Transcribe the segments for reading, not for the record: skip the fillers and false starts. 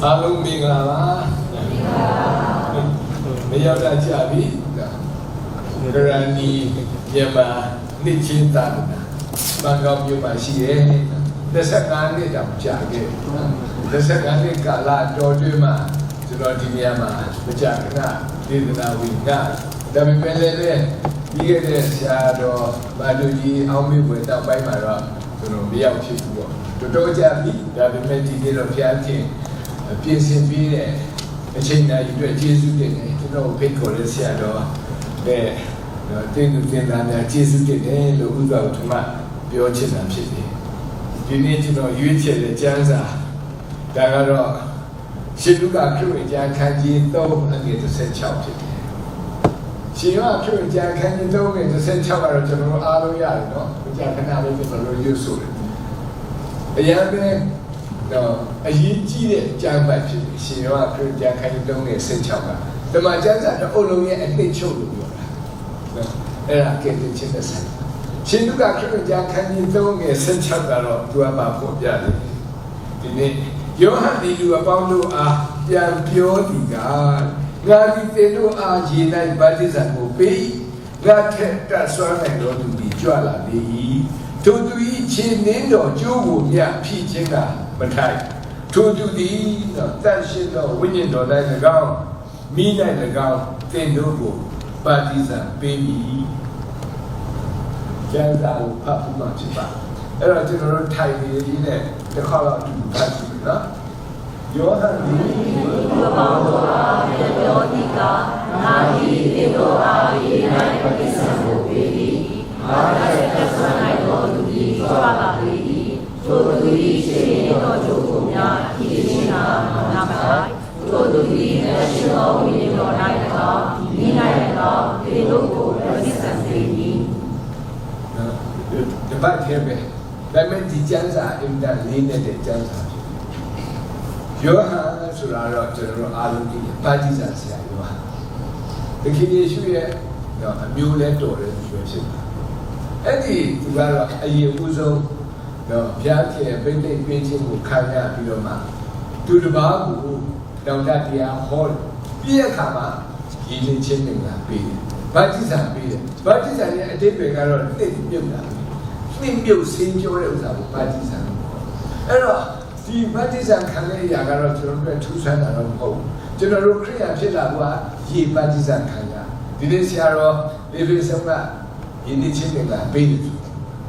Alung mingala, meyada jabi, kerani yama nicinta, bangau yuma siye, desakan ni dam jage, desakan ni kala jodoh ma, jodoh dunia ma, berjana di dalam wina, tapi pelele, dia dia siapa baju di awam berita baik marah, jodoh biar cipu, jodoh jabi, tapi mesti dia fiatin. ပြင်ဆင်ပြီးတဲ့အချိန်တိုင်းအတွက်ကျေးဇူးတင်တယ်ကျွန်တော်ဖိတ်ခေါ်ရဆရာတော်တဲ့တင်းသူတင်သားများကျေးဇူးတင်တယ်လို့ဥပ္ပါဒ်ထမပြောချင်တာဖြစ်တယ်ဒီနေ့ကျွန်တော်ရွေးချယ်တဲ့ကျမ်းစာဒါကတော့ရှင်လူကခရစ်ဝင်ကျမ်းခန်းကြီး3အငယ်16ဖြစ်တယ်ရှင်ကခရစ်ဝင်ကျမ်းခန်းကြီး3အငယ်16ကတော့ကျွန်တော်အားလုံးရတယ်နော်ကျမ်းခဏလေးကျွန်တော်ရွေးဆိုတယ်အရင်ကအရေးကြီးတဲ့ကျမ်းပတ်ဖြစ်ရှင်ရောခရစ်ယာန်ခန်းကြီး3နဲ့16ကဓမ္မကျမ်းစာတစ်အုပ်လုံးရဲ့အနှစ်ချုပ်လို့ပြောတာအဲ့ဒါကဲတင်ချင်းတဲ့ဆိုင်ရှင်လူကခရစ်ယာန်ခန်းကြီး3နဲ့16ကတော့သူကမှာပေါ်ပြတယ်ဒီနေ့ယောဟန်ဒီလူအပေါင်းတို့အားပြန်ပြောဒီကငါဒီသင်တို့အားရေ၌ဗတ္တိဇံကိုပေးငါထက်တဆွမ်းနိုင်တော်သူဒီကြွလာလေ၏တို့သူ၏ခြေနှင်းတော်ကျိုးကိုမြဖြစ်ခြင်းကမထိုက်ထိုသူသည်တန်ရှင်းသောဝိညာဉ်တော်၌၎င်းမိ၌၎င်းသင်တို့ကိုပါတိဇံပေးမည်ကျမ်းစာကိုဖတ်ပြီးမှဖြစ်ပါအဲ့တော့ကျွန်တော်တို့ထိုင်နေရင်းနဲ့တစ်ခါတော့အတူဖတ်ကြည့်နော်ယောဟန်ဒီဘောဘောအားပြောဒီကနာဒီတေတော်အားဤ၌ပတိဇံကိုပေးသည်အာရတဲ့ဆန္ဒတော်သူသည်ကြွလာလေ၏ထိုသူ၏ရှိတော်ကျိုးကိုများဤခြင်းနာနာမတိုင်းထိုသူ၏လက်ရှိသောဝိညာဉ်တော်၌၎င်းဤ၌၎င်းဒီတို့ကိုပฏิစံစေ၏ဒီဘက်ထဲပဲဒါမဲ့ဒီကျမ်းစာအင်တာလေးနဲ့ကျမ်းစာယောဟန်ဆိုတာတော့ကျွန်တော်တို့အားလုံးဒီပါတိဇာဆရာယောဟန်တခင်ယေရှုရဲ့အမျိုးလဲတော်တယ်ဆိုဖြစ်တာအဲ့ဒီသူကတော့အရင်ဦးဆုံးတော့ဘုရားကျေပိဋိတ်ပေးခြင်းကိုခံရပြီးတော့မှသူတစ်ပါးကိုတောင်တတရားဟောပြည့်အခါမှာရည်ရည်ချင်းနေတာပေးတယ်ဗတ္တိဇံပေးတယ်ဗတ္တိဇံရဲ့အတိတ်ပဲကတော့နှစ်မြုပ်တာနှစ်မြုပ်ဆင်းကျိုးတဲ့ဥစ္စာကိုဗတ္တိဇံအဲ့တော့ဒီဗတ္တိဇံခံတဲ့အရာကတော့ကျွန်တော်တို့ထူးဆန်းတာတော့မဟုတ်ဘူးကျွန်တော်တို့ခရိယာဖြစ်လာကရေဗတ္တိဇံခံရဒီနေ့ဆရာတော်လေဗီဆုံးကရည်ရည်ချင်းနေတာပေးတယ်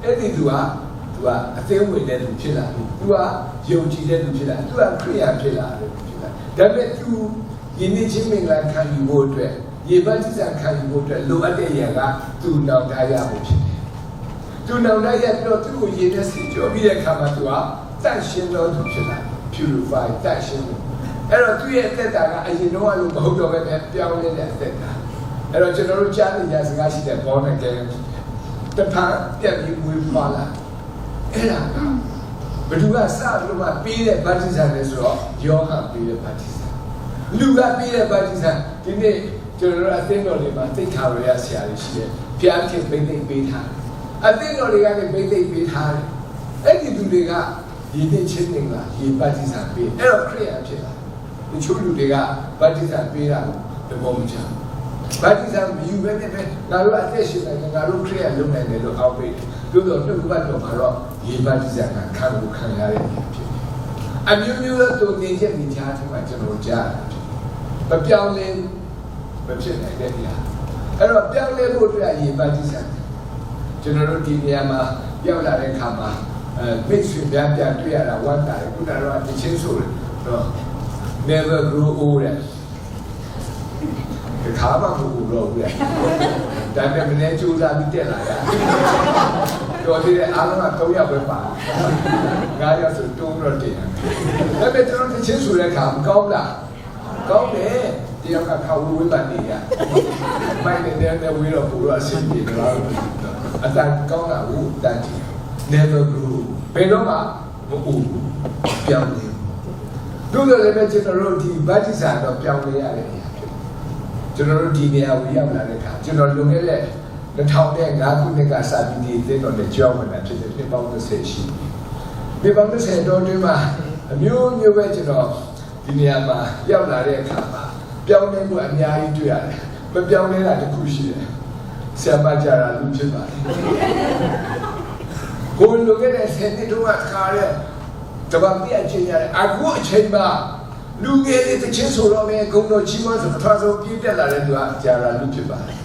အဲ့ဒီသူကအသိဝင်တဲ့သူဖြစ်လာပြီ။ तू ကယုံကြည်တဲ့သူဖြစ်လာ။ तू ကခရိယာဖြစ်လာတယ်ဖြစ်လာ။ဒါပေမဲ့ तू ယဉ်ကျေးခြင်းမင်္ဂလာခံယူဖို့အတွက်ရေပတ်တိစံခံယူဖို့အတွက်လိုအပ်တဲ့ရာက तू နောင်တရဖို့ဖြစ်တယ်။ तू နောင်တရပြီးတော့ तू ကိုရည်တဲ့စီကြောပြီးတဲ့အခါမှာ तू ကတန့်ရှင်းတော်သူဖြစ်လာ purify တန့်ရှင်းတယ်။အဲ့တော့ तू ရဲ့အသက်တာကအရင်တော့လို့မဟုတ်တော့ပဲပြောင်းလဲတဲ့အသက်တာ။အဲ့တော့ကျွန်တော်တို့ကြားနေကြစကားရှိတဲ့ born again တဖန်ပြည့်ပြီးဝေးပါလာအဲ့ဒါကဘယ်သူကစလို့မှပေးတဲ့ဗတ္တိဇံလဲဆိုတော့ယောဟန်ပေးတဲ့ဗတ္တိဇံလူကပေးတဲ့ဗတ္တိဇံဒီနေ့ကျွန်တော်တို့အသင်းတော်တွေမှာသိက္ခာဝရဆရာတွေရှိတယ်ဘုရားခင်ပိဋိတ်ပေးထားအသင်းတော်တွေကလည်းပိဋိတ်ပေးထားတယ်အဲ့ဒီသူတွေကဒီနေ့ချင်းနေလားဒီဗတ္တိဇံပေးအဲ့တော့ခရိယာဖြစ်လာဒီချို့လူတွေကဗတ္တိဇံပေးတာတဘောမချဗတ္တိဇံမယူဘဲနဲ့ပဲငါတို့အသက်ရှင်နေငါတို့ခရိယာလုပ်နိုင်တယ်လို့အောက်ပေးတယ်တို့တော့နှုတ်ကပတ်တော်မှာတော့ရေပတ်တိဇာကခံလို့ခံရတဲ့ဖြစ်တယ်။အမျိုးမျိုးသောတုန်တင်ချက်ဒီကြားထဲမှာကျွန်တော်ကြားတယ်။မပြောင်းလဲမဖြစ်နိုင်တဲ့နေရာ။အဲ့တော့ပြောင်းလဲဖို့အတွက်ရေပတ်တိဇာကျွန်တော်တို့ဒီနေရာမှာရောက်လာတဲ့အခါမှာမိတ်ဆွေများပြန်တွေ့ရတာဝမ်းသာတယ်ခုနကတော့တချင်းဆိုတယ်တော့ never grow old တဲ့ခါမှမဟုတ်တော့ဘူးလေဒါပေမဲ့မနေ့ကျိုးစားပြီးတက်လာရတော်သေးတယ်အားလုံးက3ယောက်ပဲပါ9ယောက်ဆိုတုံးတော့တင်ရတယ်ဒါပေမဲ့ကျွန်တော်တချင်းဆိုတဲ့အခါမကောင်းလားကောင်းတယ်တယောက်ကခါဝေးပါနေရမိုက်တဲ့ဝေးတော့ဘူးတော့အဆင်ပြေတယ်အတန်ကောင်းတာဘူးတန်ကြည့် never grow ဘယ်တော့မှမဟုတ်ပြောင်းနေတို့လည်းပဲကျွန်တော်တို့ဒီဗတ္တိဇာတော့ပြောင်းလဲရတယ်ကျွန်တော်တို့ဒီနေရာကိုရောက်လာတဲ့အခါကျွန်တော်လွန်ခဲ့တဲ့2005ခုနှစ်ကစပြီးဒီသင်တော်နဲ့ကြောင်းဝင်တာဖြစ်တဲ့နှစ်ပေါင်း30ရှိပြီ။နှစ်ပေါင်း30တော်တွင်မှာအမျိုးမျိုးပဲကျွန်တော် ဒီနေရာမှာရောက်လာတဲ့အခါမှာပြောင်းလဲမှုအများကြီးတွေ့ရတယ်မပြောင်းလဲတာတစ်ခုရှိတယ်ဆရာမကြတာလူဖြစ်ပါတယ်ကိုယ်လိုခဲ့တဲ့ဆယ်နှစ်တုန်းကခါတဲ့တပတ်ပြည့်အချိန်ရတယ်အခုအချိန်မှာလူငယ်တွေတချင်းဆိုတော့မယ်ဂုံတော်ကြီးမဆိုအထွားဆုံးပြည့်တက်လာတဲ့သူကကြာတာလူဖြစ်ပါတယ်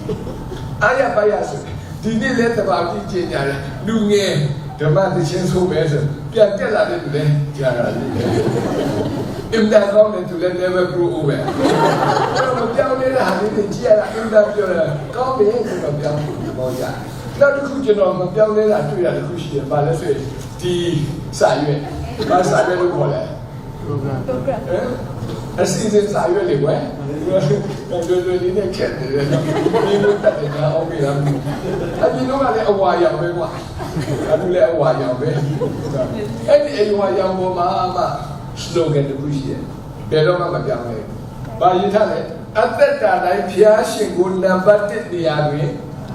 အားရပါရဆိုဒီနေ့လည်းတပတ်ပြည့်ချိန်ရတယ်လူငယ်ဓမ္မတချင်းဆိုမယ်ဆိုပြန်တက်လာတဲ့သူလည်းကြာတာလူအင်တာကောင်းတဲ့သူလည်း never grow over တော့ပြောင်းနေတာဟာဒီကြည့်ရတာအင်တာပြောတာကောင်းတယ်ဆိုတော့ပြောင်းလို့ပေါ်ကြနောက်တစ်ခုကျွန်တော်မပြောင်းနေတာတွေ့ရတဲ့ခုရှိတယ်ဘာလဲဆိုရင်ဒီစာရွက်ဘာစာရွက်လို့ခေါ်လဲ program အစီအစဉ်စာရွက်လေးကွယ်တို့လေးနဲ့ခက်တယ်နော်ဒီလိုတက်တယ်အောင်ပြီလားအပြင်တော့လည်းအဝါရောင်ပဲကွာအခုလည်းအဝါရောင်ပဲအဲ့ဒီအဝါရောင်ပေါ်မှာမှ slogan တခုရှိတယ်ဘယ်တော့မှမပြောင်းလဲဘာရေးထားလဲအသက်တာတိုင်းဖျားရှင်ကိုနံပါတ်1နေရာတွင်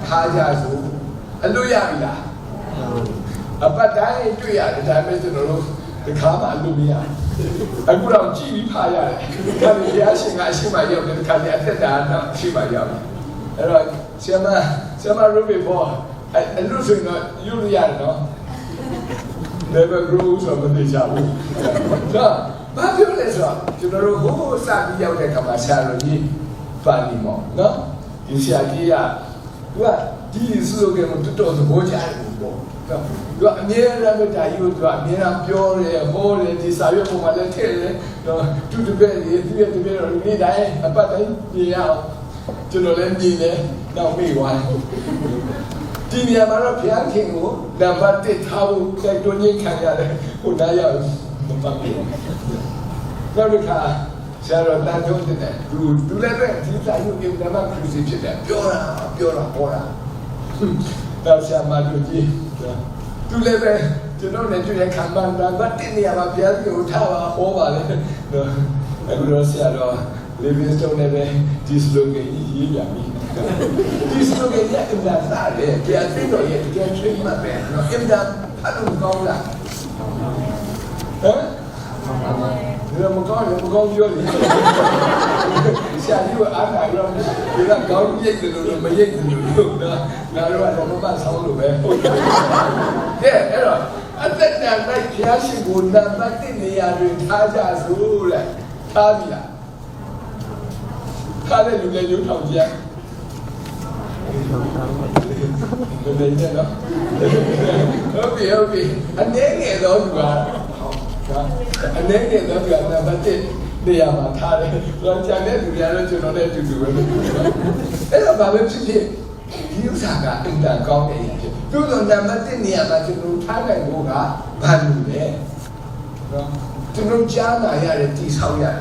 ထားကြစို့အလို့ရပြီလားအပတ်တိုင်းတွေ့ရတယ်ဒါပေမဲ့ကျွန်တော်တို့ဒီခါမှအလို့မရအခုတော့ကြည်ပြီးဖားရတယ်ဒါပေမဲ့ဖျားရှင်ကအရှိမရောက်တယ်ဒီခါကျအသက်တာတော့အရှိမရောက်တယ်အဲ့တော့ဆရာမရုပ်ပေပေါ်အလို့ဆိုရင်တော့ယူရရတယ်နော်never grow ဆိုတော့မသိချဘူး။ဒါဘာပြောလဲဆိုတော့ကျွန်တော်တို့ဟိုစပြီးရောက်တဲ့ခါမှာဆရာတော်ကြီးပါလီမော်နော်ဒီဆရာကြီးကသူကဒီစုလုပ်ခဲ့မှုတော်တော်သဘောကျတယ်ပေါ့။သူကအမြဲတမ်းပဲဒါကြီးကိုသူကအမြဲတမ်းပြောတယ်ဟောတယ်ဒီစာရွက်ပုံမှာလည်းထည့်တယ်တော့တူတပည့်လေးသူရဲ့တပည့်တော်ဒီတိုင်းအပတ်တိုင်းပြရအောင်ကျွန်တော်လည်းမြင်တယ်တော့မိသွားတယ်ဒီနေရာမှာတော့ဘုရားခင်ကိုနံပါတ်1ထားဖို့တိုက်တွန်းခြင်းခံရတယ်ဟိုနားရောက်မပတ်ဘူးနောက်တစ်ခါဆရာတော်တန်ထုံးတဲ့သူလည်းပဲဒီစာရုပ်ကိနမခရစ်ဖြစ်တယ်ပြောတာဟောတာတော့ဆရာမတို့ကြီးသူလည်းပဲကျွန်တော်လည်းတွေ့ရခံမှန်းတာဗတ်တဲ့နေရာမှာဘုရားခင်ကိုထားပါဟောပါလေအခုတော့ဆရာတော်Livingstone နဲ့ပဲဒီ slogan ကြီးရေးပြပြီဒီ slogan ရဲ့အင်တာစားတယ်ပြန်သိတော့ရဲ့တကယ်ချိန်မှပဲနော်အင်တာဖတ်လို့ကောင်းလားဟမ်ဒီမကောင်းပြောတယ်ဆရာကြီးကအားနာရောဒီကကောင်းရိတ်တယ်လို့မရိတ်တယ်လို့နော်ငါတို့ကတော့မဆောင်းလို့ပဲဟုတ်တယ်အဲ့တော့အသက်တန်လိုက်ဖျားရှင်ကိုနံပါတ်1နေရာတွင်ထားကြစို့လေထားပြီလားထားတဲ့လူလည်းရုပ်ထောင်ကြဘယ်နဲ့နော်ဟုတ်ပြီအနေငယ်တော့သူကနေငယ်တော့သူကနံပါတ်1နေရာမှာထားတယ်တော့ကြံတဲ့လူများတော့ကျွန်တော်လည်းအတူတူပဲလို့အဲ့တော့ဘာပဲဖြစ်ဖြစ်ဒီဥစ္စာကအင်တာကောင်းတယ်ဖြစ်သူတို့နံပါတ်1နေရာမှာကျွန်တော်ထားနိုင်ဖို့ကဘာလို့လဲနော်ကျွန်တော်ကြားနာရတယ်တိဆောက်ရတယ်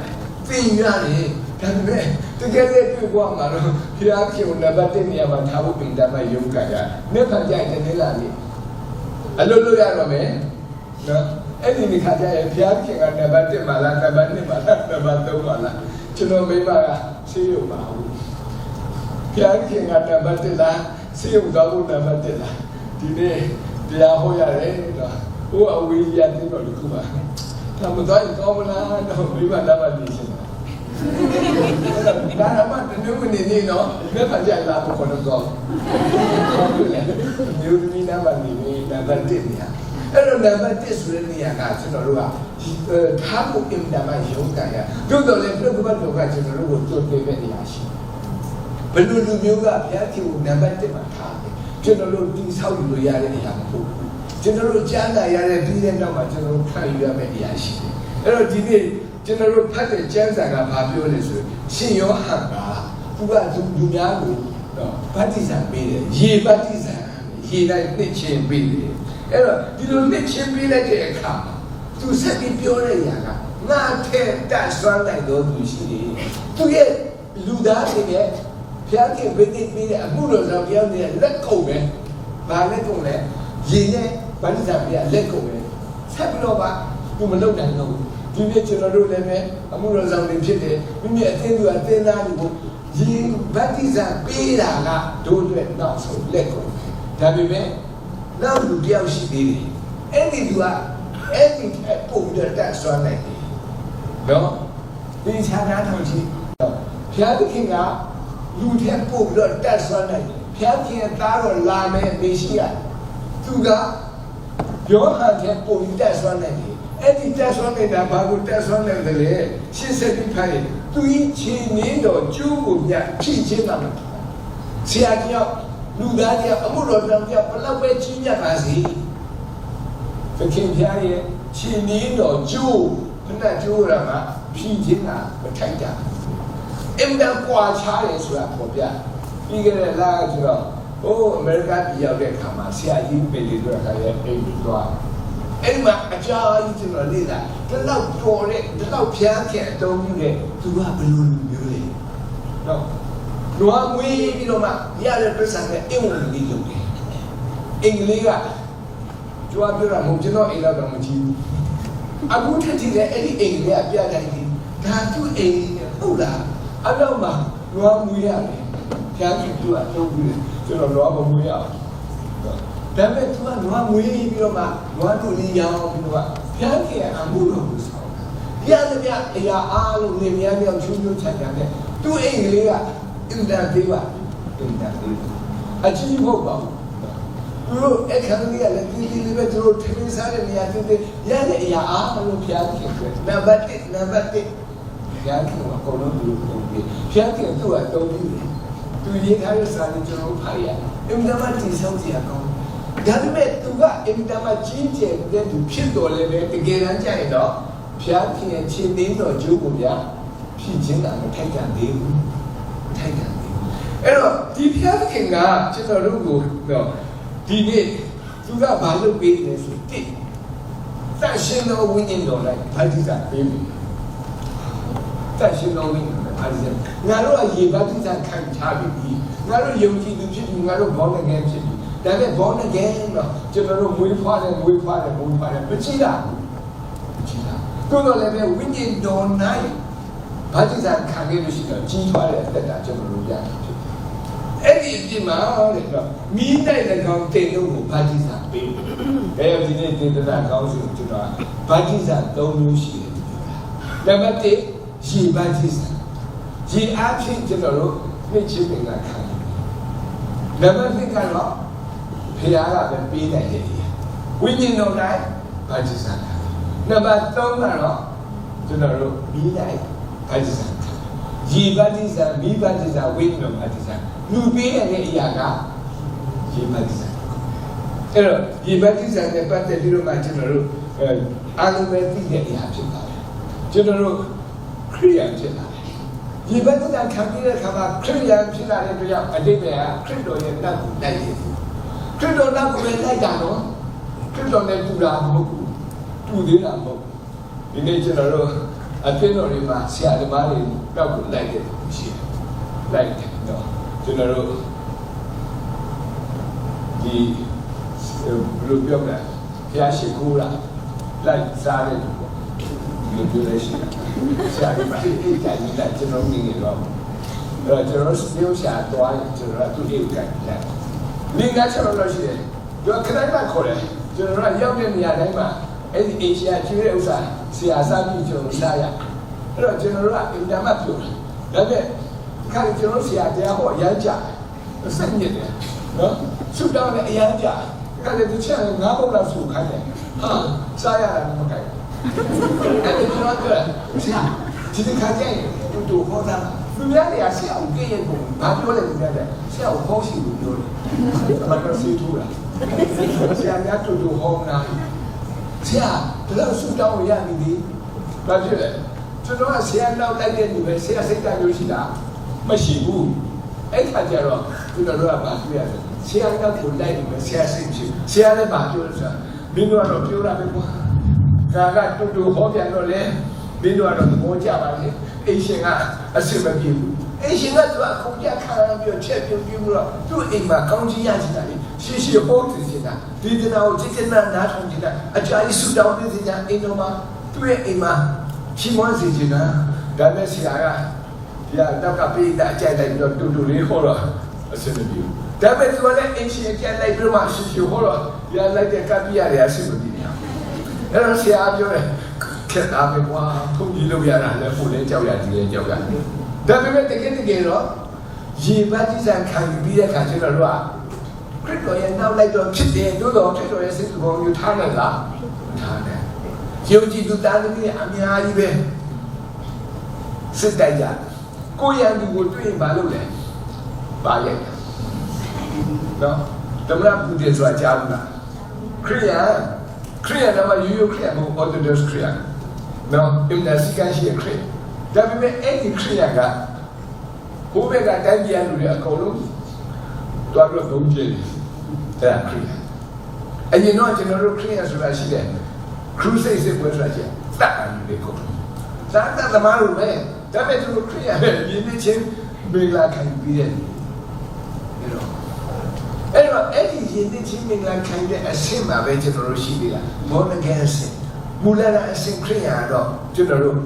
သိရတယ်ဒါပေမဲ့တကယ်လည်းတွေ့quaမှာတော့ဘုရားခင်နံပါတ်1နေရာမှာထားဖို့ပြင်တတ်မှရုံးကြရမြတ်ဖန်ကြိုက်တဲ့လာလေအလုပ်လုပ်ရတော့မယ်နော်အဲ့ဒီနေ့ခါကျရင်ဘုရားခင်ကနံပါတ်1မှာလားနံပါတ်2မှာလားနံပါတ်3မှာလားကျွန်တော်မိမကဆေးရုံပါဘူးဘုရားခင်ကနံပါတ်1လားဆေးရုံသွားဖို့နံပါတ်1လားဒီနေ့တရားဟောရတယ်နော်ဟိုအဝေးကြီးရတယ်တော့ဒီခုပါဒါမှတော့ကောင်းမလားတော့မိမလာပါလိမ့်ရှင်ဒါမှတနည်းနေနော်မြတ်ဖန်ကြလာဖို့ခေါ်တော့ဟုတ်တယ်မြို့သမီးနာမနေနေနံပါတ်1နေရာအဲ့တော့နံပါတ်1ဆိုတဲ့နေရာကကျွန်တော်တို့ကထားဖို့အင်တာမရုံးကန်ရတို့တော့လေပြုတ်ပတ်တော့ကကျွန်တော်တို့ကိုတွတ်ပေးတဲ့နေရာရှိဘယ်လိုလူမျိုးကဘုရားခင်ကိုနံပါတ်1မှာထားတယ်ကျွန်တော်တို့ဒီဆောက်ယူလို့ရတဲ့နေရာမဟုတ်ဘူးကျွန်တော်တို့ကြားနာရတဲ့ပြီးတဲ့နောက်မှာကျွန်တော်တို့ခံယူရမယ့်နေရာရှိတယ်အဲ့တော့ဒီနေ့ကျွန်တော်တို့ဖတ်တဲ့ကျမ်းစာကဘာပြောလဲဆိုရှင်ယောဟန်ကသူကလူများကိုဗတ္တိဇံပေးတယ်ရေဗတ္တိဇံရေတိုင်းနှစ်ချင်းပေးတယ်အဲ့တော့ဒီလိုနှစ်ချင်းပေးလိုက်တဲ့အခါမှာသူစက်ပြီးပြောတဲ့ຢာကငါထဲတက်ဆွမ်းလိုက်တော့သူရှိတယ်သူရဲ့လူသားတွေရဲ့ဘုရားခင်ဗိသိက်ပေးတဲ့အမှုတော်ဆောင်တရားတွေလက်ကုန်ပဲဘာလက်ကုန်လဲရေနဲ့ဗတ္တိဇံပေးတဲ့လက်ကုန်ပဲဆက်ပြီးတော့သူမလုပ်နိုင်တော့ဒီနေ့ကျွန်တော်တို့လည်းပဲအမှုတော်ဆောင်တွေဖြစ်တယ်မိမိအသင်းသူအသင်းသားတွေကိုဒီဗတ္တိဇံပေးတာကတို့အတွက်နောက်ဆုံးလက်ကုန်ဒါပေမဲ့နောက်လူတယောက်ရှိသေးတယ်အဲ့ဒီလူကအဲ့ဒီပုံပြတ်ဆွမ်းနိုင်တယ်နော် ဒီခြားနားထောင်ကြည့်ဘုရားသခင်ကလူထဲပို့ပြီးတော့တက်ဆွမ်းနိုင်ဘုရားခင်ရဲ့သားတော်လာမယ်မေရှိယသူကယောဟန်ထဲပို့ပြီးတက်ဆွမ်းနိုင်တယ်အဲ့ဒီတက်ဆွမ်းနေတာဘာကိုတက်ဆွမ်းနိုင်တယ်လဲရှင်းဆက်ပြီးဖိုင်သူကြီးချင်းနင်းတော်ကျိုးကိုမြတ်ဖြည့်ချင်းတာဆရာတယောက်လူသားတယောက်အမှုတော်တယောက်ဘလောက်ပဲကြီးမြတ်ပါစေသခင်ဖျားရဲ့ချင်းနင်းတော်ကျိုးခဏကျိုးရမှာဖြည့်ချင်းတာမထိုက်တာအင်တာကွာချားတယ်ဆိုတာပေါ်ပြပြီးကြတဲ့လာဆိုတော့ဟိုအမေရိကန်ပြည်ရောက်တဲ့အခါမှာဆရာကြီးပေလီတို့ကလည်းအိမ်ပြီးသွားအဲ့မှာအကြာကြီးကျွန်တော်လေ့လာဒီလောက်တော်တဲ့ဒီလောက်ဖျားခဲ့အတုံးကြီးတဲ့သူကဘယ်လိုလူမျိုးလဲနော်လူအမွေးပြီးတော့မှရတဲ့ပြဿနာနဲ့အင်ဝင်လေးလုပ်တယ်အင်္ဂလိပ်ကကြွားပြောတာမဟုတ်ကျွန်တော်အိမ်လောက်တော့မကြည့်ဘူးအခုထက်ထိလည်းအဲ့ဒီအင်္ဂလိပ်ကပြတိုင်းဒီဒါသူ့အိမ်ဟုတ်လားအဲ့တော့မှလူအမွေးရတယ်ဖျားကြီးသူကအတုံးပြီးကျွန်တော်လောမမွေးရအောင်ဒါပေမဲ့သူကနွားမွေးပြီးတော့မှနွားတို့လေးရောင်းပြီးတော့ဖျားကြီးအမှုတော်ကိုဆောင်ရသမျှအရာအားလုံးနေများများချွန်းချွန်းချမ်းချမ်းနဲ့သူ့အိမ်ကလေးကအင်တာသေးပါအင်တာသေးအချီးမဟုတ်ပါဘူးသူတို့အခါကြီးကလည်းဒီလေးပဲသူတို့ထမင်းစားတဲ့နေရာတည်းရတဲ့အရာအားလုံးဖျားကြီးအတွက်နံပါတ်1ဖျားကြီးကအကုန်လုံးသူတို့တုံးပြီးဖျားကြီးကသူ့အတုံးပြီးသူရေးထားတဲ့စာတွေကျွန်တော်ဖတ်ရအင်တာမတ်တီဆောင်စီအကောင်ဒါပေမဲ့သူကအင်တာမတ်ကြီးကျယ်တဲ့သူဖြစ်တော်လည်းပဲတကယ်တမ်းကျရင်တော့ဖျားခင်ချင်းသိန်းတော်ကျိုးကိုဗျာဖြစ်ခြင်းကမထိုက်တန်သေးဘူးထိုက်တန်သေးဘူးအဲ့တော့ဒီဖျားခင်ကကျွန်တော်တို့ကိုတော့ဒီနေ့သူကဘာလုပ်ပေးလဲဆိုတိတန်ရှင်တော်ဝိညာဉ်တော်လိုက်ဘာတိစာပေးပြီတန်ရှင်တော်ဝိညာဉ်တော်ဘာတိစာငါတို့အရေးဘာတိစာခံထားပြီငါတို့ယုံကြည်သူဖြစ်ပြီငါတို့ဘောင်းငယ်ဖြစ်ပြီဒါပေမဲ့ဘောင်းငယ်တော့ကျွန်တော်တို့မွေးဖွားတယ်မကြည့်တာတို့တော့လည်းပဲဝိညာဉ်တော်နိုင်ဘာတိစာခံခဲ့လို့ရှိတော့ကြီးထွားတဲ့အသက်တာကျွန်တော်တို့ရတယ်ဖြစ်အဲ့ဒီအပြင်မှာတဲ့တော့မိနိုင်တဲ့ကောင်တင်လို့ကိုဘာတိစာပေးတယ်ဒါကြောင့်ဒီနေ့တင်တာကောင်းစုကျွန်တော်ဘာတိစာ၃မျိုးရှိတယ်ပြောတာနံပါတ်1ရေဘာတိစာရေအားဖြင့်ကျွန်တော်တို့နှစ်ချင်းပင်ကခံနံပါတ်2ကတော့ဖျားကပဲပေးနိုင်တယ်ဝိညာဉ်တော်တိုင်းဘာတိစာနံပါတ်3ကတော့ကျွန်တော်တို့ပြီးလိုက်ဘာတိစာရေဘာတိစာမိဘာတိစာဝိညာဉ်ဘာတိစာလူပေးတဲ့အရာကရေဘာတိစာအဲ့တော့ရေဘာတိစာနဲ့ပတ်သက်ပြီးတော့မှကျွန်တော်တို့အားလုံးပဲသိတဲ့အရာဖြစ်ပါတယ်ကျွန်တော်တို့ခရိယာဖြစ်လာတယ်ရေဘာတိစာခံပြီးတဲ့အခါမှာခရိယာဖြစ်လာတဲ့အတွက်အတိတ်ကခရစ်တော်ရဲ့တပ်ကိုလိုက်တယ်ခရစ်တော်တပ်ကိုပဲလိုက်တာနော်ခရစ်တော်နဲ့တူတာမဟုတ်ဘူးတူသေးတာမဟုတ်ဒီနေ့ကျွန်တော်တို့အဖြစ်တော်တွေမှာဆရာသမားတွေတောက်ကိုလိုက်တယ်ရှိတယ်လိုက်တယ်တော့ကျွန်တော်တို့ဒီဘယ်လိုပြောမလဲဖျားရှိခိုးလာလိုက်စားတယ်ပေါ့ဒီလိုပြောရရှိတာဆရာတွေမှာဒီတိုင်းလိုက်ကျွန်တော်နေနေတော့အဲ့တော့ကျွန်တော်တို့ဆရာတော်ရင်ကျွန်တော်တို့ဒီကိုကြိုက်တယ်နေငါချက်လို့ရှိတယ်ဒီခရိုင်မှာခေါ်တယ်ကျွန်တော်တို့ရောက်တဲ့နေရာတိုင်းမှာအဲ့ဒီအေရှားကျွေးတဲ့ဥစ္စာဆရာစားပြီးကျွန်တော်စားရအဲ့တော့ကျွန်တော်တို့ကအင်တာမတ်ပြောတယ်ဒါပေမဲ့ခါကျွန်တော်ဆရာတရားဟောရမ်းကြစက်ညစ်တယ်နော်ဆုတောင်းလည်းအရမ်းကြခါလည်းဒီချက်ငါးပုတ်လောက်ဆုခိုင်းတယ်ဟာစားရတာမကိုက်အဲ့ဒီကျွန်တော်ကဆရာဒီခါကျရင်တူဟောတာသူများတွေကဆရာကိုကြည့်ရင်ဘာပြောလဲသူများတဲ့ဆရာကိုဟောရှိလို့ပြောတယ်အမှန်တော့စီထူတာဆရာများတူဟောနာဆရာဘယ်လိုဆုတောင်းရရပြီဘာဖြစ်လဲကျွန်တော်ကဆရာနောက်လိုက်တဲ့လူပဲဆရာစိတ်ဓာတ်မျိုးရှိတာမရှိဘူးအဲ့ခါကျတော့ကျွန်တော်တို့ကဘာပြောရလဲဆရာကကိုလိုက်နေဆရာစိတ်ဖြစ်ဆရာလည်းဘာပြောလဲဆိုမင်းတို့ကတော့ပြောတာပဲကွာဒါကတူဟောပြန်တော့လေမင်းတို့ကတော့သဘောကျပါလေအိရှင်ကအစစ်မပြေဘူးအိရှင်ကသူကခုံကြခါရပြီးချက်ပြုတ်ပြီးတော့သူ့အိမ်မှာကောင်းကြီးရချင်တာလေရှိဟောတင်ချင်တာဒီတနာကိုจิตနာနားထောင်ချင်တာအကြာကြီးဆူတောင်းနေချင်တာအိမ်တော်မှာသူ့ရဲ့အိမ်မှာချီးမွမ်းစေချင်တာဒါနဲ့ဆရာကဒီတော့ကပြေးတာအကြိုက်လိုက်ပြီးတော့တူလေးဟောတော့အစစ်မပြေဘူးဒါပေမဲ့သူကလည်းအိမ်ရှင်အကြိုက်လိုက်ပြီးမှရှိဟောတော့ဒီလိုက်တဲ့ကပ်ပြရတယ်အစစ်မပြေဘူးအဲ့တော့ဆရာပြောတယ်ခ ချက်သားပဲကွာဖုန်ကြီးလို့ရတာလည်းကိုလည်းကြောက်ရဒီလည်းကြောက်ရဒါပေမဲ့တကယ်တော့ရေဘတ်တိဇံခံပြီးတဲ့ခါကျတော့ခရစ်တော်ရဲ့နောက်လိုက်တော့ဖြစ်တယ်တို့တော့ခရစ်တော်ရဲ့စိတ်တော်မျိုးထားနိုင်လားထားနိုင်ယုံကြည်သူသားသမီးအများကြီးပဲစစ်တိုက်ကြကိုရန်သူကိုတွေ့ရင်ဘာလုပ်လဲပါရိုက်တယ်နော်သမရပူတယ်ဆိုတာကြားဘူးလားခရိယာတော့မှရိုးခရိယာမဟုတ် Orthodox ခရိယာနော်အင်ဒါစီကန်ရှိခရိယာဒါပေမဲ့အဲ့ဒီခရိယာကဘိုးဘက်ကတိုင်းပြည်လူတွေအကုန်လုံးတွားပြီးဘုံကျင်းတယ်ခရိယာအရင်တော့ကျွန်တော်တို့ခရိယာဆိုတာရှိတယ်ခရုစိတ်စစ်ပွဲဆိုတာရှိတယ်တတ်တယ်လေကိုသာတသမားတို့ပဲဒါပေမဲ့သူတို့ခရိယာပဲရင်းနှီးချင်းမင်္ဂလာခံပြီးတယ်အဲ့တော့အဲ့ဒီရင်းနှီးချင်းမင်္ဂလာခံတဲ့အဆင့်မှာပဲကျွန်တော်တို့ရှိသေးလားမောနဂန်အဆင့်မူလအဆင့်ခရိယာတော့ကျွန်တော်တို့